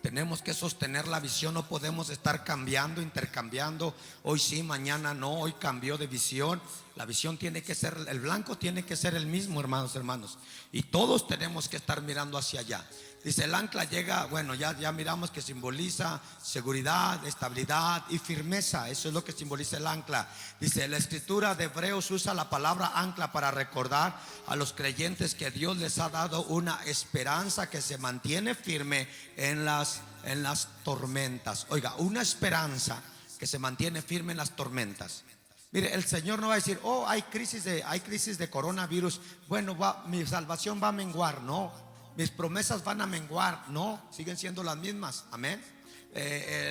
Tenemos que sostener la visión, no podemos estar cambiando, intercambiando. Hoy sí, mañana no, hoy cambió de visión. La visión tiene que ser, el blanco tiene que ser el mismo, hermanos. Y todos tenemos que estar mirando hacia allá. Dice, el ancla llega, bueno, ya miramos que simboliza seguridad, estabilidad y firmeza. Eso es lo que simboliza el ancla. Dice, la escritura de Hebreos usa la palabra ancla para recordar a los creyentes que Dios les ha dado una esperanza que se mantiene firme en las tormentas. Oiga, una esperanza que se mantiene firme en las tormentas. Mire, el Señor no va a decir, oh, hay crisis de coronavirus, bueno, mi salvación va a menguar. No, mis promesas van a menguar. No, siguen siendo las mismas. Amén.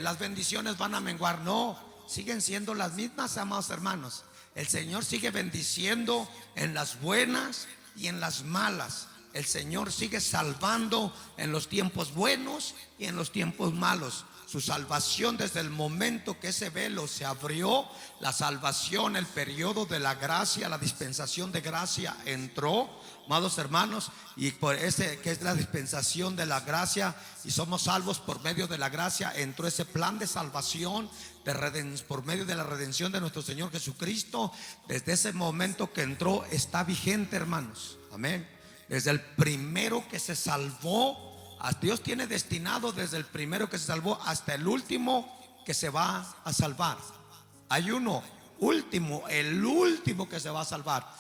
Las bendiciones van a menguar. No, siguen siendo las mismas, amados hermanos. El Señor sigue bendiciendo en las buenas y en las malas. El Señor sigue salvando en los tiempos buenos y en los tiempos malos. Su salvación, desde el momento que ese velo se abrió, la salvación, el periodo de la gracia, la dispensación de gracia entró, amados hermanos, y por ese que es la dispensación de la gracia, y somos salvos por medio de la gracia, entró ese plan de salvación por medio de la redención de nuestro Señor Jesucristo. Desde ese momento que entró está vigente, hermanos. Amén. Desde el primero que se salvó, Dios tiene destinado desde el primero que se salvó hasta el último que se va a salvar. Hay uno último, el último que se va a salvar,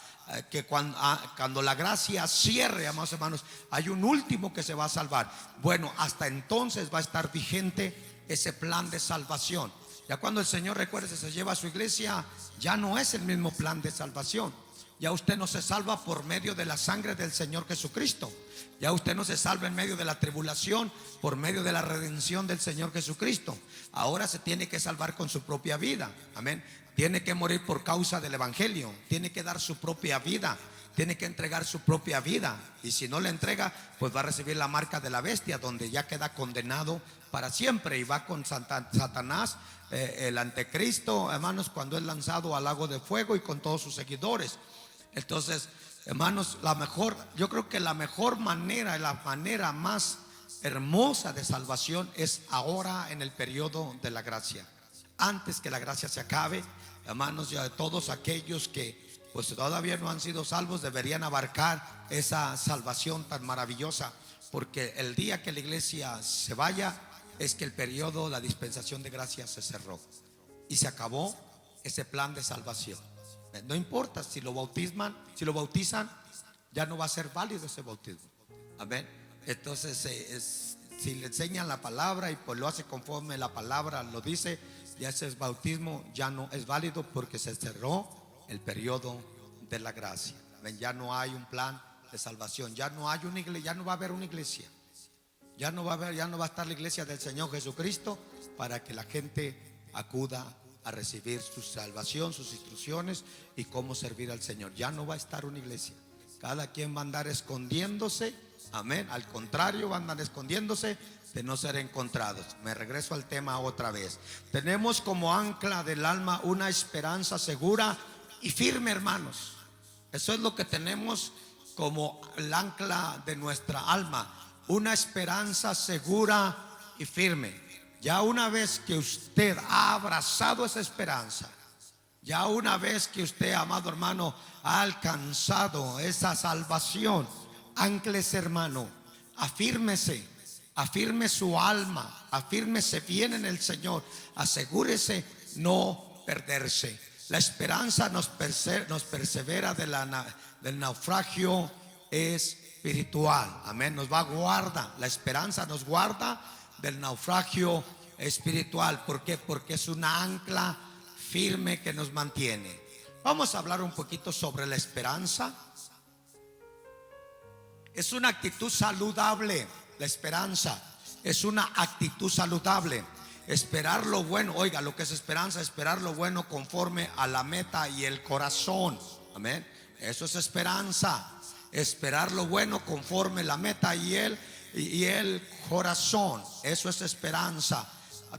que cuando la gracia cierre, amados hermanos, hay un último que se va a salvar. Bueno, hasta entonces va a estar vigente ese plan de salvación. Ya cuando el Señor, recuerde, se lleva a su iglesia, ya no es el mismo plan de salvación. Ya usted no se salva por medio de la sangre del Señor Jesucristo. Ya usted no se salva en medio de la tribulación por medio de la redención del Señor Jesucristo. Ahora se tiene que salvar con su propia vida. Amén. Tiene que morir por causa del evangelio. Tiene que dar su propia vida. Tiene que entregar su propia vida. Y si no le entrega, pues va a recibir la marca de la bestia, donde ya queda condenado para siempre. Y va con Satanás, el anticristo, hermanos, cuando es lanzado al lago de fuego, y con todos sus seguidores. Entonces, hermanos, yo creo que la mejor manera, la manera más hermosa de salvación es ahora, en el periodo de la gracia. Antes que la gracia se acabe, hermanos, ya todos aquellos que pues todavía no han sido salvos deberían abarcar esa salvación tan maravillosa, porque el día que la iglesia se vaya es que el periodo, la dispensación de gracia se cerró y se acabó ese plan de salvación. No importa si lo bautizan, ya no va a ser válido ese bautismo. Amén. Entonces, si le enseñan la palabra y pues lo hace conforme la palabra lo dice, ya ese bautismo ya no es válido, porque se cerró el periodo de la gracia. Amén. Ya no hay un plan de salvación, ya no hay una iglesia, ya no va a haber una iglesia. Ya no va a estar la iglesia del Señor Jesucristo para que la gente acuda a recibir su salvación, sus instrucciones y cómo servir al Señor. Ya no va a estar una iglesia. Cada quien va a andar escondiéndose. Amén. Al contrario, van a andar escondiéndose de no ser encontrados. Me regreso al tema otra vez. Tenemos como ancla del alma una esperanza segura y firme, hermanos. Eso es lo que tenemos como el ancla de nuestra alma. Una esperanza segura y firme. Ya una vez que usted ha abrazado esa esperanza, ya una vez que usted, amado hermano, ha alcanzado esa salvación, ánclese, hermano, afírmese, afirme su alma, afírmese bien en el Señor, asegúrese no perderse. La esperanza nos persevera del naufragio espiritual. Amén. Nos va a guardar, la esperanza nos guarda del naufragio espiritual. ¿Por qué? Porque es una ancla firme que nos mantiene. Vamos a hablar un poquito sobre la esperanza. Es una actitud saludable. La esperanza es una actitud saludable. Esperar lo bueno. Oiga, lo que es esperanza: esperar lo bueno conforme a la meta y el corazón. Amén. Eso es esperanza. Esperar lo bueno conforme la meta y el corazón. Eso es esperanza.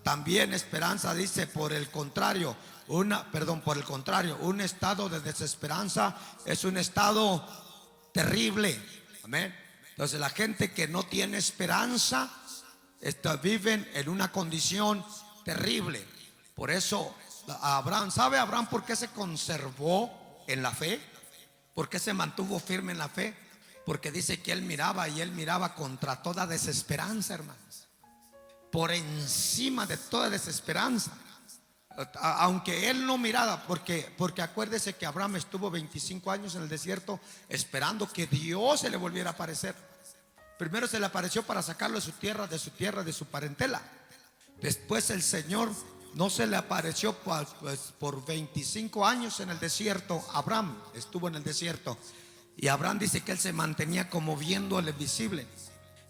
También esperanza dice, por el contrario, un estado de desesperanza es un estado terrible. Amén. Entonces, la gente que no tiene esperanza viven en una condición terrible. Por eso Abraham, ¿sabe Abraham por qué se conservó en la fe? ¿Por qué se mantuvo firme en la fe? Porque dice que él miraba contra toda desesperanza, hermanos, por encima de toda desesperanza. Aunque él no miraba, porque acuérdese que Abraham estuvo 25 años en el desierto esperando que Dios se le volviera a aparecer. Primero se le apareció para sacarlo de su parentela. Después el Señor no se le apareció por 25 años en el desierto. Abraham estuvo en el desierto. Y Abraham dice que él se mantenía como viendo el invisible.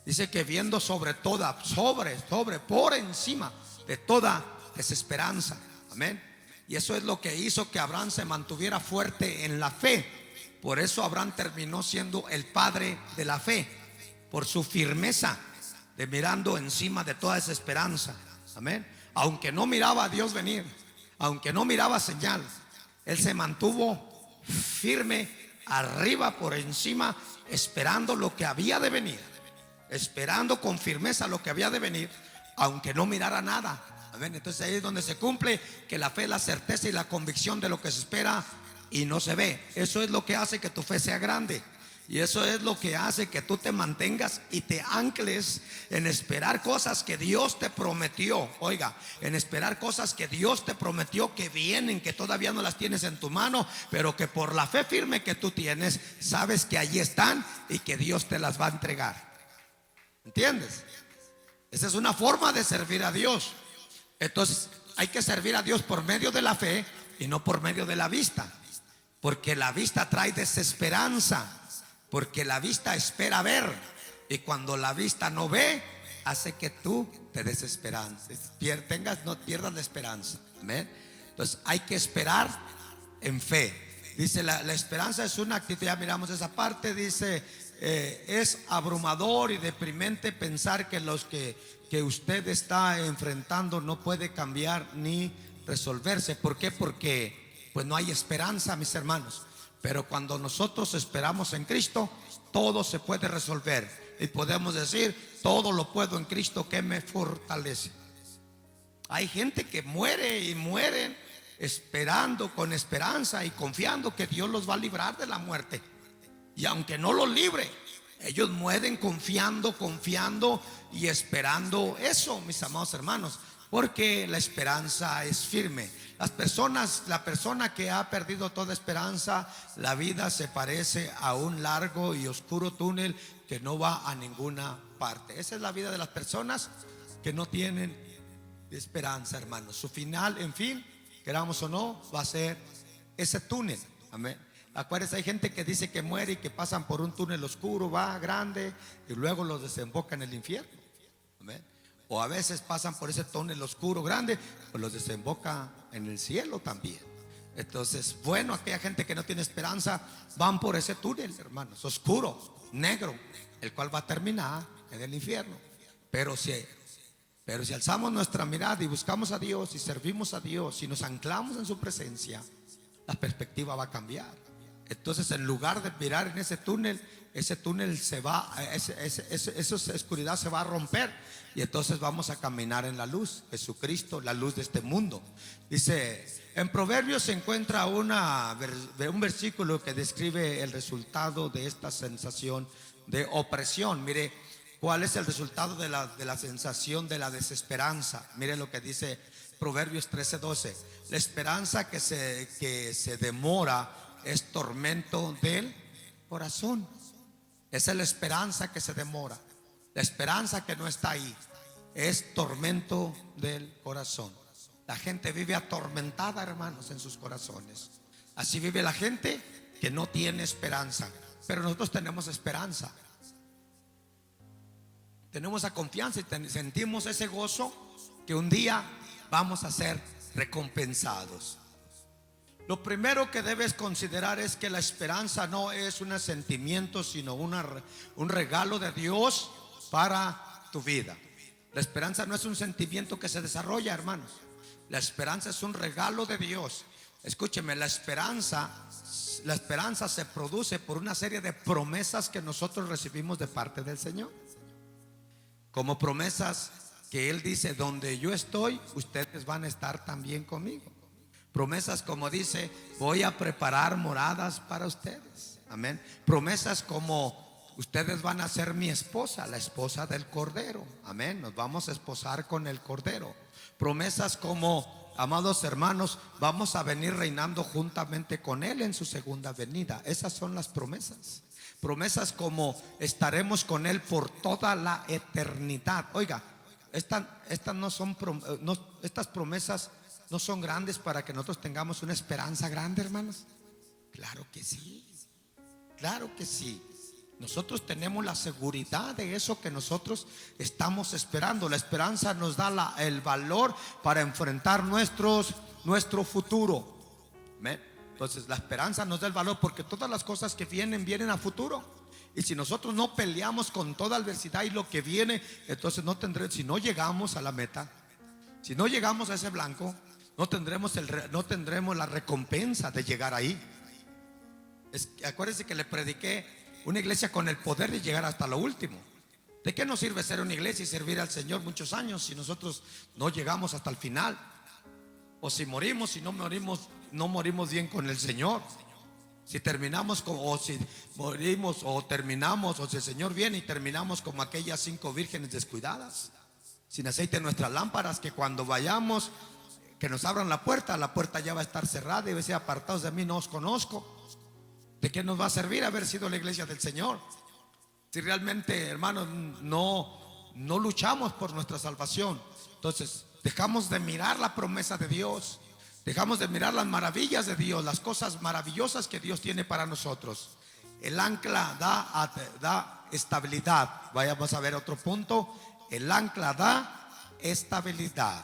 Dice que viendo por encima de toda desesperanza. Amén. Y eso es lo que hizo que Abraham se mantuviera fuerte en la fe. Por eso Abraham terminó siendo el padre de la fe, por su firmeza de mirando encima de toda desesperanza. Amén. Aunque no miraba a Dios venir, aunque no miraba señal, él se mantuvo firme arriba, por encima, esperando lo que había de venir, esperando con firmeza lo que había de venir, aunque no mirara nada. Amén. Entonces ahí es donde se cumple que la fe es la certeza y la convicción de lo que se espera y no se ve. Eso es lo que hace que tu fe sea grande. Y eso es lo que hace que tú te mantengas y te ancles en esperar cosas que Dios te prometió. Oiga, en esperar cosas que Dios te prometió que vienen, que todavía no las tienes en tu mano, pero que por la fe firme que tú tienes, sabes que allí están y que Dios te las va a entregar. ¿Entiendes? Esa es una forma de servir a Dios. Entonces hay que servir a Dios por medio de la fe y no por medio de la vista, porque la vista trae desesperanza. Porque la vista espera ver, y cuando la vista no ve, hace que tú te desesperances, no pierdas la esperanza. ¿Amén? Entonces hay que esperar en fe. Dice la esperanza es una actitud. Ya miramos esa parte. Dice es abrumador y deprimente pensar que los que usted está enfrentando no puede cambiar ni resolverse. ¿Por qué? Porque pues no hay esperanza, mis hermanos. Pero cuando nosotros esperamos en Cristo, todo se puede resolver. Y podemos decir, todo lo puedo en Cristo que me fortalece. Hay gente que muere y mueren esperando con esperanza y confiando que Dios los va a librar de la muerte. Y aunque no los libre, ellos mueren confiando y esperando eso, mis amados hermanos. Porque la esperanza es firme. La persona que ha perdido toda esperanza, la vida se parece a un largo y oscuro túnel que no va a ninguna parte. Esa es la vida de las personas que no tienen esperanza, hermanos. Su final, en fin, queramos o no, va a ser ese túnel. Amén. Acuérdense, hay gente que dice que muere y que pasan por un túnel oscuro, va grande, y luego los desemboca en el infierno. Amén. O a veces pasan por ese túnel oscuro grande, pues los desemboca en el cielo también. Entonces, bueno, aquella gente que no tiene esperanza van por ese túnel, hermanos, oscuro, negro, el cual va a terminar en el infierno. Pero si alzamos nuestra mirada y buscamos a Dios y servimos a Dios y nos anclamos en su presencia, la perspectiva va a cambiar. Entonces, en lugar de mirar en ese túnel se va, esa oscuridad se va a romper, y entonces vamos a caminar en la luz. Jesucristo, la luz de este mundo. Dice, en Proverbios se encuentra un versículo que describe el resultado de esta sensación de opresión. Mire, ¿cuál es el resultado de la sensación de la desesperanza? Mire lo que dice Proverbios 13:12. La esperanza que se demora es tormento del corazón. Esa es la esperanza que se demora. La esperanza que no está ahí es tormento del corazón. La gente vive atormentada, hermanos, en sus corazones. Así vive la gente que no tiene esperanza. Pero nosotros tenemos esperanza. Tenemos esa confianza y sentimos ese gozo que un día vamos a ser recompensados. Lo primero que debes considerar es que la esperanza no es un sentimiento, sino un regalo de Dios para tu vida. La esperanza no es un sentimiento que se desarrolla, hermanos. La esperanza es un regalo de Dios. Escúcheme, la esperanza se produce por una serie de promesas que nosotros recibimos de parte del Señor. como promesas que Él dice, donde yo estoy, ustedes van a estar también conmigo. Promesas como dice, voy a preparar moradas para ustedes. Amén. Promesas como ustedes van a ser mi esposa, la esposa del Cordero. Amén. Nos vamos a esposar con el Cordero. Promesas como, amados hermanos, vamos a venir reinando juntamente con Él en su segunda venida. Esas son las promesas. Promesas como estaremos con Él por toda la eternidad. Oiga, estas no son estas promesas no son grandes para que nosotros tengamos una esperanza grande, hermanos. Claro que sí, claro que sí. Nosotros tenemos la seguridad de eso que nosotros estamos esperando. La esperanza nos da el valor para enfrentar nuestro futuro. ¿Ven? Entonces la esperanza nos da el valor porque todas las cosas que vienen a futuro. Y si nosotros no peleamos con toda adversidad y lo que viene, entonces si no llegamos a la meta, si no llegamos a ese blanco, no tendremos la recompensa de llegar ahí. Acuérdense que le prediqué una iglesia con el poder de llegar hasta lo último. ¿De qué nos sirve ser una iglesia y servir al Señor muchos años si nosotros no llegamos hasta el final? O si morimos, si no morimos bien con el Señor. Si terminamos o si morimos o terminamos, o si el Señor viene y terminamos como aquellas 5 vírgenes descuidadas, sin aceite en nuestras lámparas, que cuando vayamos, que nos abran la puerta ya va a estar cerrada y va a decir, apartados de mí, no os conozco. ¿De qué nos va a servir haber sido la iglesia del Señor? Si realmente, hermanos, no luchamos por nuestra salvación. Entonces dejamos de mirar la promesa de Dios, dejamos de mirar las maravillas de Dios, las cosas maravillosas que Dios tiene para nosotros. El ancla da estabilidad. Vamos a ver otro punto. El ancla da estabilidad.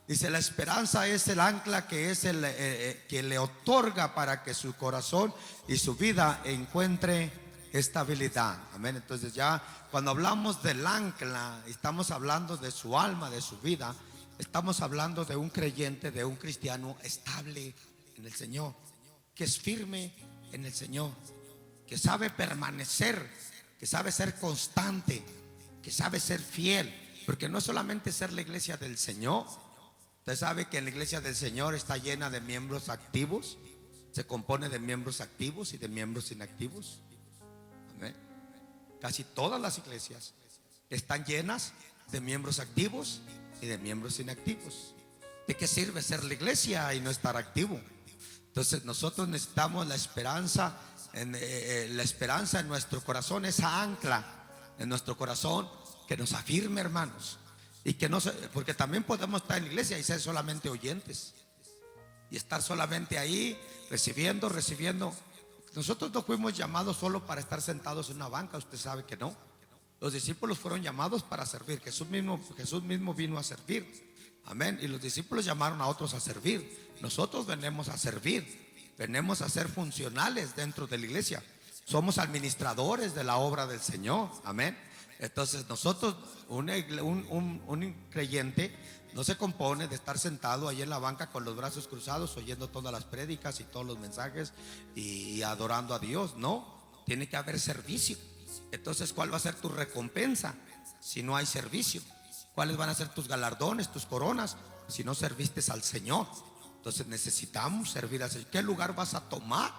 Dice, la esperanza es el ancla que le otorga para que su corazón y su vida encuentre estabilidad. Amén. Entonces ya cuando hablamos del ancla, estamos hablando de su alma, de su vida. Estamos hablando de un creyente, de un cristiano estable en el Señor, que es firme en el Señor, que sabe permanecer, que sabe ser constante, que sabe ser fiel. Porque no solamente ser la iglesia del Señor. Usted sabe que la iglesia del Señor está llena de miembros activos. Se compone de miembros activos y de miembros inactivos. Amén. Casi todas las iglesias están llenas de miembros activos y de miembros inactivos. ¿De qué sirve ser la iglesia y no estar activo? Entonces nosotros necesitamos la esperanza en nuestro corazón, esa ancla en nuestro corazón que nos afirme, hermanos. Y que no, porque también podemos estar en la iglesia y ser solamente oyentes y estar solamente ahí recibiendo. Nosotros no fuimos llamados solo para estar sentados en una banca. Usted sabe que no. Los discípulos fueron llamados para servir. Jesús mismo vino a servir. Amén. Y los discípulos llamaron a otros a servir. Nosotros venimos a servir, venimos a ser funcionales dentro de la iglesia. Somos administradores de la obra del Señor. Amén. Entonces nosotros, un creyente no se compone de estar sentado ahí en la banca con los brazos cruzados oyendo todas las prédicas y todos los mensajes y adorando a Dios. No, tiene que haber servicio. Entonces, ¿cuál va a ser tu recompensa si no hay servicio? ¿Cuáles van a ser tus galardones, tus coronas si no serviste al Señor? Entonces necesitamos servir al Señor. ¿Qué lugar vas a tomar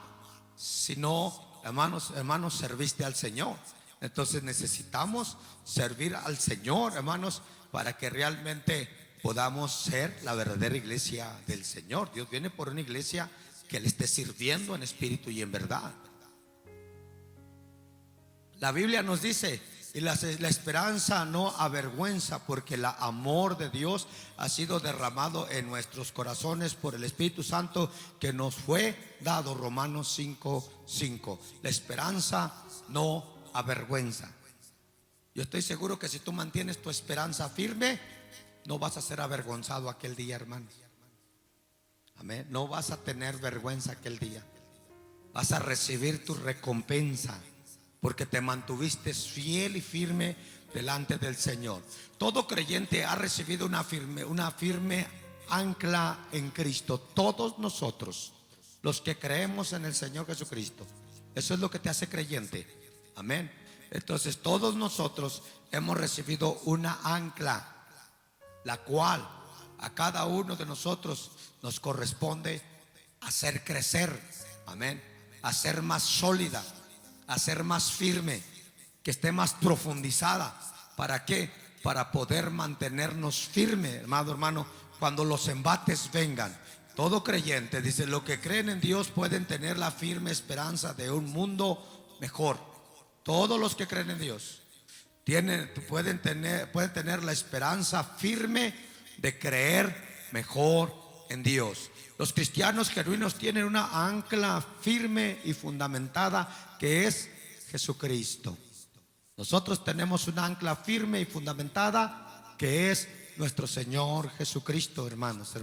si no, hermanos, serviste al Señor? Entonces necesitamos servir al Señor, hermanos, para que realmente podamos ser la verdadera iglesia del Señor. Dios viene por una iglesia que le esté sirviendo en espíritu y en verdad. La Biblia nos dice, y la esperanza no avergüenza, porque el amor de Dios ha sido derramado en nuestros corazones por el Espíritu Santo que nos fue dado. Romanos 5:5. La esperanza no avergüenza. Yo estoy seguro que si tú mantienes tu esperanza firme, no vas a ser avergonzado aquel día, hermano. Amén. No vas a tener vergüenza aquel día. Vas a recibir tu recompensa porque te mantuviste fiel y firme delante del Señor. Todo creyente ha recibido una firme ancla en Cristo. Todos nosotros, los que creemos en el Señor Jesucristo. Eso es lo que te hace creyente. Amén. Entonces todos nosotros hemos recibido una ancla, la cual a cada uno de nosotros nos corresponde hacer crecer, amén, hacer más sólida, hacer más firme, que esté más profundizada. ¿Para qué? Para poder mantenernos firmes, hermano, cuando los embates vengan. Todo creyente, dice, los que creen en Dios pueden tener la firme esperanza de un mundo mejor. Todos los que creen en Dios pueden tener la esperanza firme de creer mejor en Dios. Los cristianos genuinos tienen una ancla firme y fundamentada, que es Jesucristo. Nosotros tenemos una ancla firme y fundamentada, que es nuestro Señor Jesucristo, hermanos.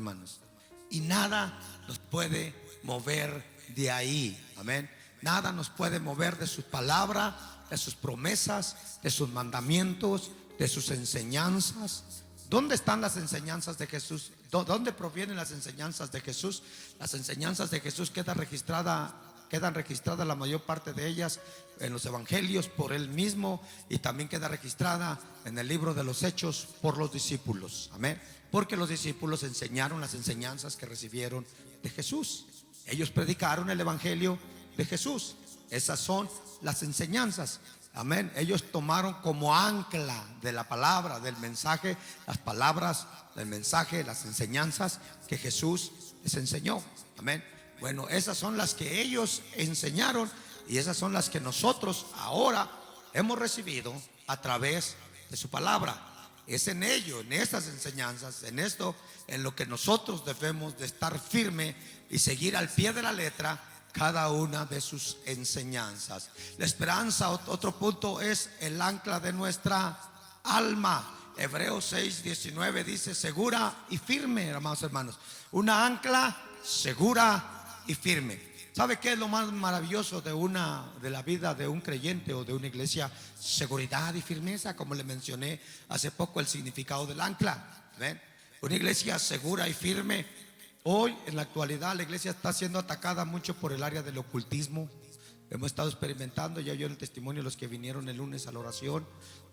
Y nada nos puede mover de ahí, amén. Nada nos puede mover de su palabra, de sus promesas, de sus mandamientos, de sus enseñanzas. ¿Dónde están las enseñanzas de Jesús? ¿Dónde provienen las enseñanzas de Jesús? Las enseñanzas de Jesús quedan registradas la mayor parte de ellas en los evangelios por él mismo, y también queda registrada en el libro de los Hechos por los discípulos, amén. Porque los discípulos enseñaron las enseñanzas que recibieron de Jesús. Ellos predicaron el evangelio de Jesús. Esas son las enseñanzas, amén. Ellos tomaron como ancla de la palabra, del mensaje, las palabras del mensaje, las enseñanzas que Jesús les enseñó, amén. Bueno, esas son las que ellos enseñaron, y esas son las que nosotros ahora hemos recibido a través de su palabra. Es en ello, en estas enseñanzas, en esto, en lo que nosotros debemos de estar firme y seguir al pie de la letra cada una de sus enseñanzas. La esperanza, otro punto, es el ancla de nuestra alma. Hebreos 6:19 dice: segura y firme, hermanos. Una ancla segura y firme. ¿Sabe qué es lo más maravilloso de la vida de un creyente o de una iglesia? Seguridad y firmeza, como le mencioné hace poco el significado del ancla. ¿Ven? Una iglesia segura y firme. Hoy, en la actualidad, la iglesia está siendo atacada mucho por el área del ocultismo. Hemos estado experimentando, ya oyeron el testimonio de los que vinieron el lunes a la oración,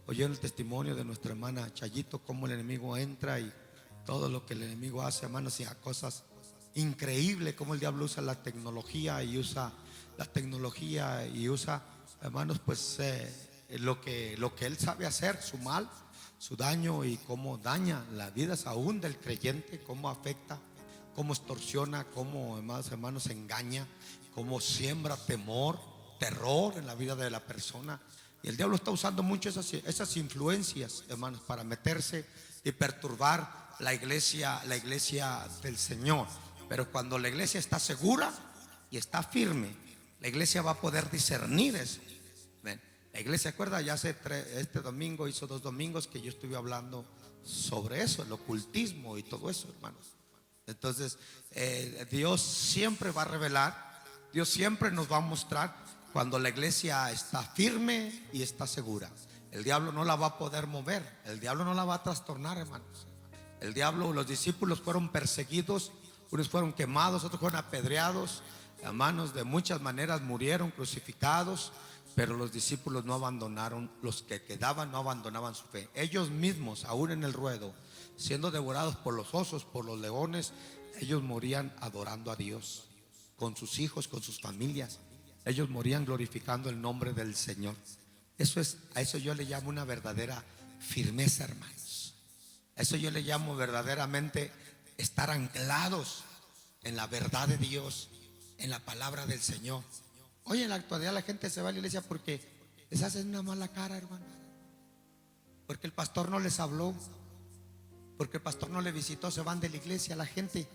oyeron el testimonio de nuestra hermana Chayito, cómo el enemigo entra y todo lo que el enemigo hace, hermanos, y a cosas increíbles, cómo el diablo usa la tecnología y usa, hermanos, pues lo que él sabe hacer, su mal, su daño, y cómo daña las vidas aún del creyente, cómo afecta, cómo extorsiona, cómo, hermanos, engaña, cómo siembra temor, terror en la vida de la persona. Y el diablo está usando mucho esas influencias, hermanos, para meterse y perturbar la iglesia del Señor. Pero cuando la iglesia está segura y está firme, la iglesia va a poder discernir eso. ¿Ven? La iglesia, ¿acuerda? Ya este domingo, hizo 2 domingos que yo estuve hablando sobre eso, el ocultismo y todo eso, hermanos. Entonces, Dios siempre va a revelar, Dios siempre nos va a mostrar cuando la iglesia está firme y está segura. El diablo no la va a poder mover, el diablo no la va a trastornar, hermanos. El diablo, los discípulos fueron perseguidos, unos fueron quemados, otros fueron apedreados, hermanos, de muchas maneras murieron crucificados, pero los discípulos no abandonaron, los que quedaban no abandonaban su fe. Ellos mismos, aún en el ruedo, siendo devorados por los osos, por los leones, ellos morían adorando a Dios, con sus hijos, con sus familias. Ellos morían glorificando el nombre del Señor. A eso yo le llamo una verdadera firmeza, hermanos. A eso yo le llamo verdaderamente estar anclados en la verdad de Dios, en la palabra del Señor. Hoy en la actualidad la gente se va a la iglesia porque les hacen una mala cara, hermano, porque el pastor no les habló, porque el pastor no le visitó. Se van de la iglesia la gente.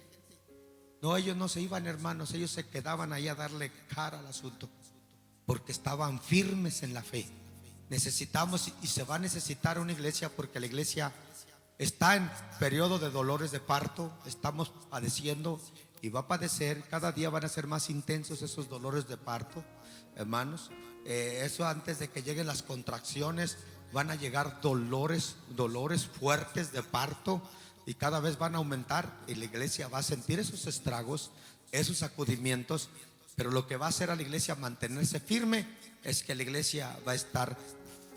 No, ellos no se iban, hermanos, ellos se quedaban ahí a darle cara al asunto, porque estaban firmes en la fe. Necesitamos, y se va a necesitar una iglesia, porque la iglesia está en periodo de dolores de parto. Estamos padeciendo y va a padecer. Cada día van a ser más intensos esos dolores de parto, hermanos. Eso antes de que lleguen las contracciones, van a llegar dolores fuertes de parto, y cada vez van a aumentar, y la iglesia va a sentir esos estragos, esos sacudimientos. Pero lo que va a hacer a la iglesia mantenerse firme es que la iglesia va a estar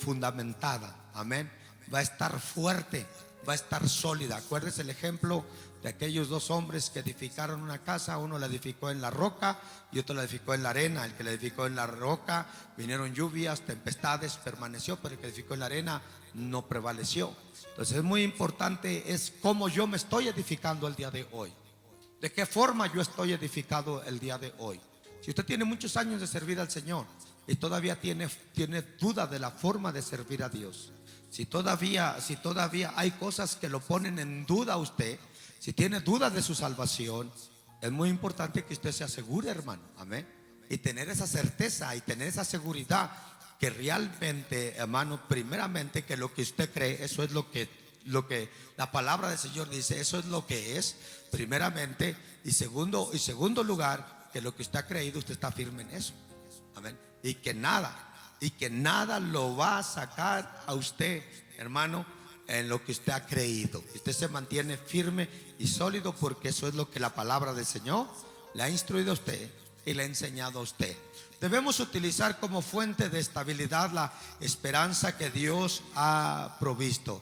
fundamentada, amén. Va a estar fuerte, va a estar sólida. Acuérdese el ejemplo de aquellos dos hombres que edificaron una casa. Uno la edificó en la roca y otro la edificó en la arena. El que la edificó en la roca, vinieron lluvias, tempestades, permaneció, pero el que edificó en la arena no prevaleció. Entonces es muy importante, es cómo yo me estoy edificando el día de hoy. ¿De qué forma yo estoy edificado el día de hoy? Si usted tiene muchos años de servir al Señor y todavía tiene duda de la forma de servir a Dios, si todavía hay cosas que lo ponen en duda a usted, si tiene dudas de su salvación, es muy importante que usted se asegure, hermano, amén, y tener esa certeza y tener esa seguridad que realmente, hermano, primeramente que lo que usted cree, eso es lo que la palabra del Señor dice, eso es lo que es, primeramente, y segundo lugar, que lo que usted ha creído, usted está firme en eso, amén, y que nada lo va a sacar a usted, hermano, en lo que usted ha creído. Usted se mantiene firme y sólido, porque eso es lo que la palabra del Señor le ha instruido a usted y le ha enseñado a usted. Debemos utilizar como fuente de estabilidad la esperanza que Dios ha provisto.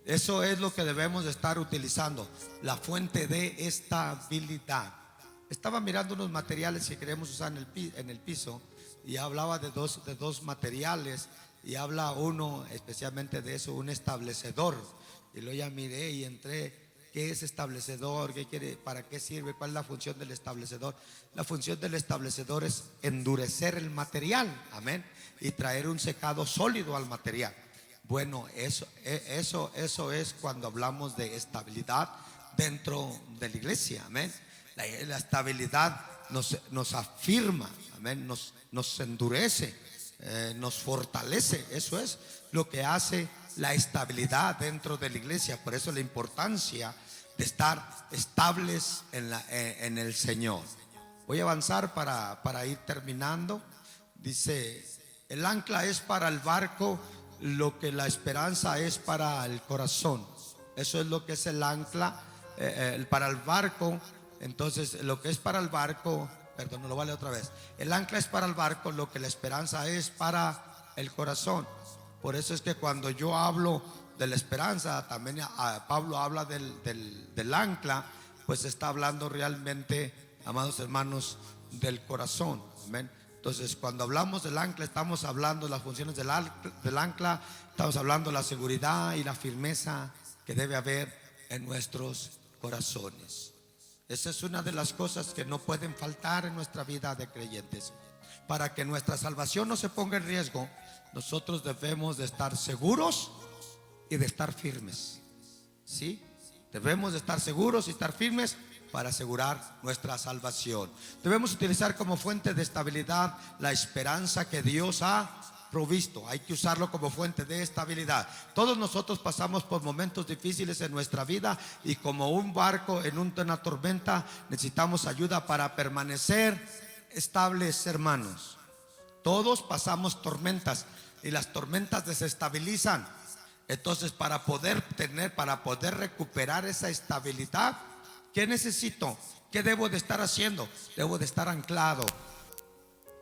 Eso es lo que debemos de estar utilizando, la fuente de estabilidad. Estaba mirando unos materiales que queremos usar en el piso, y hablaba de dos materiales, y habla uno especialmente de eso, un establecedor. Y luego ya miré y entré, ¿qué es establecedor? ¿Qué quiere? ¿Para qué sirve? ¿Cuál es la función del establecedor? La función del establecedor es endurecer el material, amén, y traer un secado sólido al material. Bueno, eso es cuando hablamos de estabilidad dentro de la iglesia, amén. La estabilidad nos afirma, amén, nos endurece, nos fortalece. Eso es lo que hace la estabilidad dentro de la iglesia. Por eso la importancia de estar estables en el Señor. Voy a avanzar para ir terminando. Dice, el ancla es para el barco lo que la esperanza es para el corazón. Eso es lo que es el ancla para el barco. Entonces, lo que es para el barco, perdón, no lo vale otra vez. El ancla es para el barco lo que la esperanza es para el corazón. Por eso es que cuando yo hablo de la esperanza, también Pablo habla del ancla, pues está hablando realmente, amados hermanos, del corazón. Amén. Entonces, cuando hablamos del ancla, estamos hablando de las funciones del ancla, estamos hablando de la seguridad y la firmeza que debe haber en nuestros corazones. Esa es una de las cosas que no pueden faltar en nuestra vida de creyentes. Para que nuestra salvación no se ponga en riesgo, nosotros debemos de estar seguros y de estar firmes. ¿Sí? Debemos de estar seguros y estar firmes para asegurar nuestra salvación. Debemos utilizar como fuente de estabilidad la esperanza que Dios ha provisto. Hay que usarlo como fuente de estabilidad. Todos nosotros pasamos por momentos difíciles en nuestra vida, y como un barco en una tormenta necesitamos ayuda para permanecer estables, hermanos. Todos pasamos tormentas, y las tormentas desestabilizan. Entonces, para poder recuperar esa estabilidad, ¿qué necesito? ¿Qué debo de estar haciendo? Debo de estar anclado.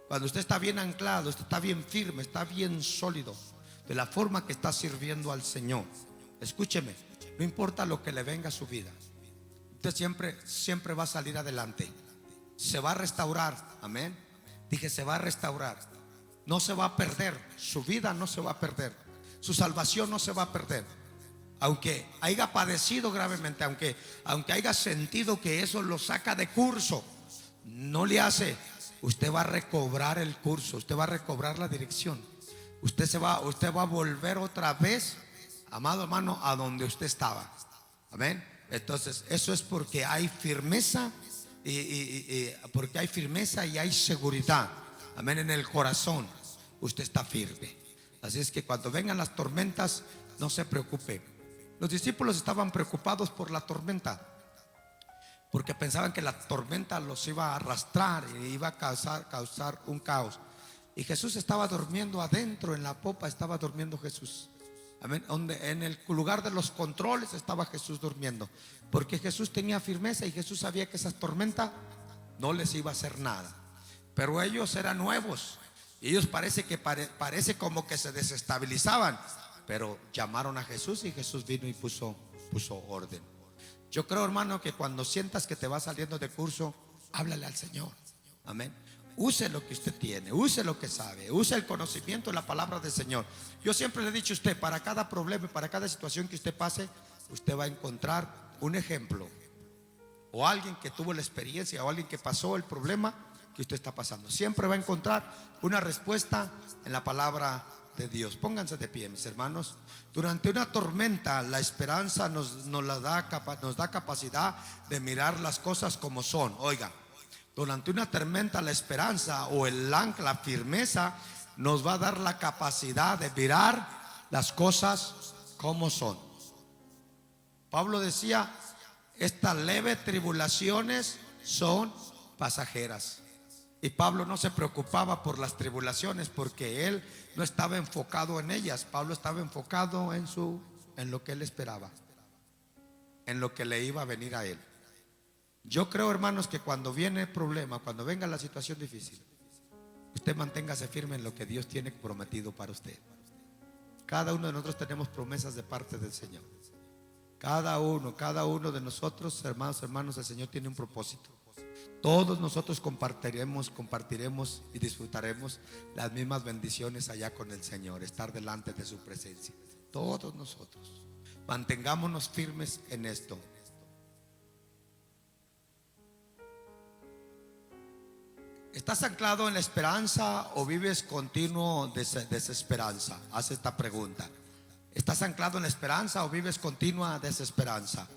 Cuando usted está bien anclado, usted está bien firme, está bien sólido, de la forma que está sirviendo al Señor. Escúcheme, no importa lo que le venga a su vida, usted siempre va a salir adelante. Se va a restaurar, amén. Dije, se va a restaurar. No se va a perder, su vida no se va a perder, su salvación no se va a perder. Aunque haya padecido gravemente, aunque haya sentido que eso lo saca de curso, no le hace. Usted va a recobrar el curso, usted va a recobrar la dirección. Usted va a volver otra vez, amado hermano, a donde usted estaba. Amén. Entonces, eso es porque hay firmeza porque hay firmeza y hay seguridad. Amén. En el corazón usted está firme. Así es que cuando vengan las tormentas, no se preocupe. Los discípulos estaban preocupados por la tormenta, porque pensaban que la tormenta los iba a arrastrar y iba a causar un caos. Y Jesús estaba durmiendo adentro, en la popa estaba durmiendo Jesús. Amén. En el lugar de los controles estaba Jesús durmiendo, porque Jesús tenía firmeza y Jesús sabía que esa tormenta no les iba a hacer nada. Pero ellos eran nuevos, Y ellos parece como que se desestabilizaban, pero llamaron a Jesús y Jesús vino y puso orden. Yo creo, hermano, que cuando sientas que te va saliendo de curso, háblale al Señor. Amén. Use lo que usted tiene, use lo que sabe, use el conocimiento de la palabra del Señor. Yo siempre le he dicho a usted, para cada problema, para cada situación que usted pase, usted va a encontrar un ejemplo, o alguien que tuvo la experiencia, o alguien que pasó el problema que usted está pasando. Siempre va a encontrar una respuesta en la palabra de Dios. Pónganse de pie, mis hermanos. Durante una tormenta, la esperanza nos da capacidad de mirar las cosas como son. Oiga, durante una tormenta, la esperanza o el ancla, la firmeza, nos va a dar la capacidad de mirar las cosas como son. Pablo decía: estas leves tribulaciones son pasajeras. Y Pablo no se preocupaba por las tribulaciones, porque él no estaba enfocado en ellas. Pablo estaba enfocado en lo que él esperaba, en lo que le iba a venir a él. Yo creo, hermanos, que cuando viene el problema, cuando venga la situación difícil, usted manténgase firme en lo que Dios tiene prometido para usted. Cada uno de nosotros tenemos promesas de parte del Señor. Cada uno de nosotros, hermanos, el Señor tiene un propósito. Todos nosotros compartiremos y disfrutaremos las mismas bendiciones allá con el Señor, estar delante de su presencia. Todos nosotros mantengámonos firmes en esto. ¿Estás anclado en la esperanza o vives continuo desesperanza? Haz esta pregunta. ¿Estás anclado en la esperanza o vives continua desesperanza?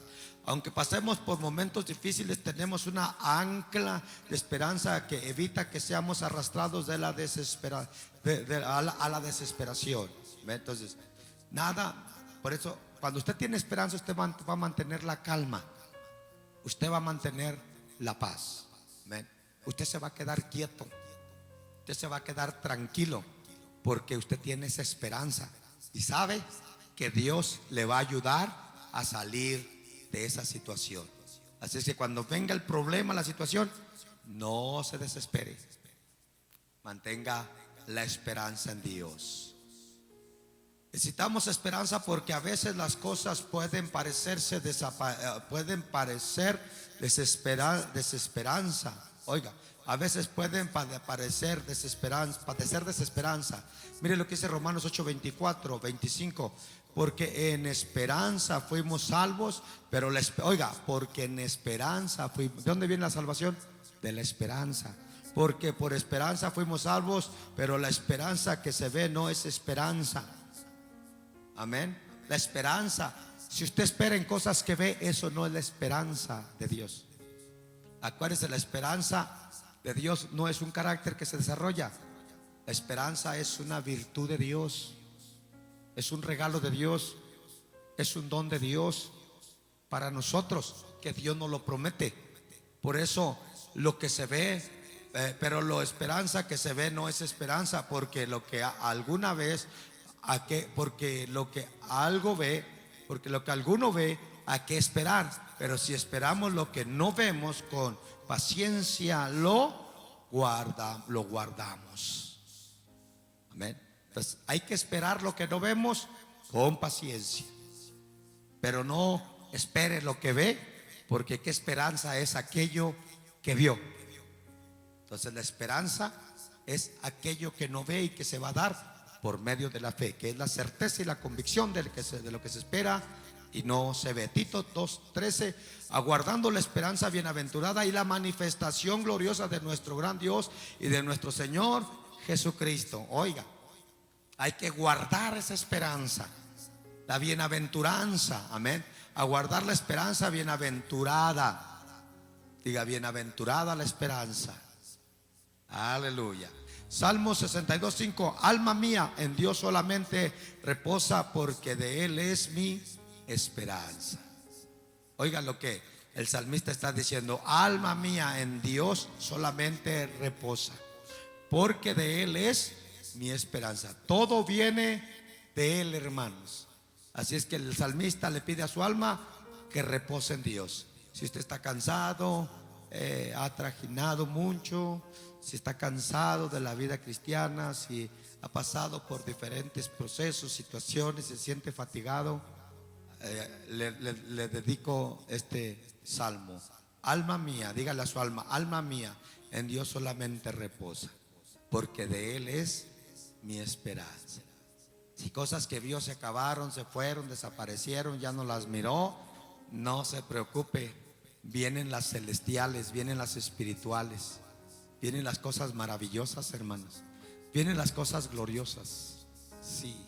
Aunque pasemos por momentos difíciles, tenemos una ancla de esperanza que evita que seamos arrastrados de la a la desesperación. Entonces, por eso, cuando usted tiene esperanza, usted va a mantener la calma, usted va a mantener la paz. Usted se va a quedar quieto, usted se va a quedar tranquilo, porque usted tiene esa esperanza y sabe que Dios le va a ayudar a salir de esa situación. Así es que cuando venga el problema, la situación, no se desespere, mantenga la esperanza en Dios. Necesitamos esperanza porque a veces las cosas pueden parecer desesperanza. Oiga, a veces pueden padecer desesperanza. Mire lo que dice Romanos 8, 24, 25. Porque en esperanza fuimos salvos, pero porque en esperanza fuimos. ¿De dónde viene la salvación? De la esperanza. Porque por esperanza fuimos salvos, pero la esperanza que se ve no es esperanza. Amén. La esperanza, si usted espera en cosas que ve, eso no es la esperanza de Dios. Acuérdese, la esperanza de Dios no es un carácter que se desarrolla. La esperanza es una virtud de Dios, es un regalo de Dios, es un don de Dios para nosotros, que Dios nos lo promete. Por eso lo que se ve, pero la esperanza que se ve no es esperanza, porque lo que alguna vez, porque lo que alguno ve, ¿a qué esperar? Pero si esperamos lo que no vemos, con paciencia lo guardamos. Amén. Entonces hay que esperar lo que no vemos con paciencia, pero no espere lo que ve, porque qué esperanza es aquello que vio. Entonces la esperanza es aquello que no ve y que se va a dar por medio de la fe, que es la certeza y la convicción de lo que se espera y no se ve. Tito 2:13, aguardando la esperanza bienaventurada y la manifestación gloriosa de nuestro gran Dios y de nuestro Señor Jesucristo. Oiga, hay que guardar esa esperanza, la bienaventuranza. Amén. Aguardar la esperanza bienaventurada. Diga, bienaventurada la esperanza. Aleluya. Salmo 62:5, alma mía, en Dios solamente reposa, porque de Él es mi esperanza. Oigan lo que el salmista está diciendo: alma mía, en Dios solamente reposa, porque de Él es mi esperanza. Todo viene de Él, hermanos. Así es que el salmista le pide a su alma que repose en Dios. Si usted está cansado, ha trajinado mucho, si está cansado de la vida cristiana, si ha pasado por diferentes procesos, situaciones, se siente fatigado, le dedico este salmo. Alma mía, dígale a su alma mía, en Dios solamente reposa, porque de Él es mi esperanza. Si cosas que vio se acabaron, se fueron, desaparecieron, ya no las miró, no se preocupe. Vienen las celestiales, vienen las espirituales, vienen las cosas maravillosas, hermanos. Vienen las cosas gloriosas. Sí.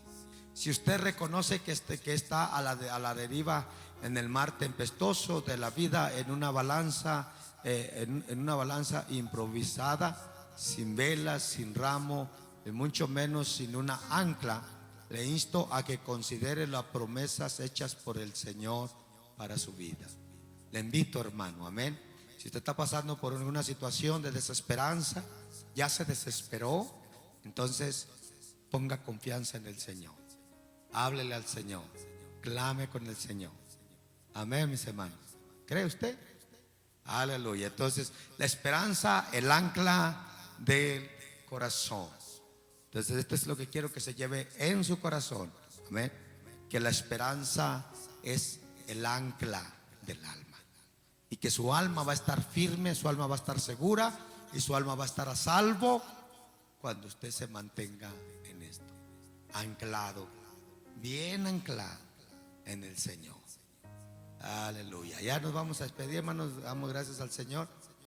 Si usted reconoce que está a la deriva en el mar tempestuoso de la vida, en una balanza, en una balanza improvisada, sin velas, sin ramo, y mucho menos sin una ancla, le insto a que considere las promesas hechas por el Señor para su vida. Le invito, hermano, amén. Si usted está pasando por una situación de desesperanza, ya se desesperó, entonces ponga confianza en el Señor. Háblele al Señor, clame con el Señor. Amén, mis hermanos. ¿Cree usted? Aleluya. Entonces, la esperanza, el ancla del corazón. Entonces, esto es lo que quiero que se lleve en su corazón. Amén. Que la esperanza es el ancla del alma. Y que su alma va a estar firme, su alma va a estar segura y su alma va a estar a salvo cuando usted se mantenga en esto. Anclado, bien anclado en el Señor. Aleluya. Ya nos vamos a despedir, hermanos. Damos gracias al Señor.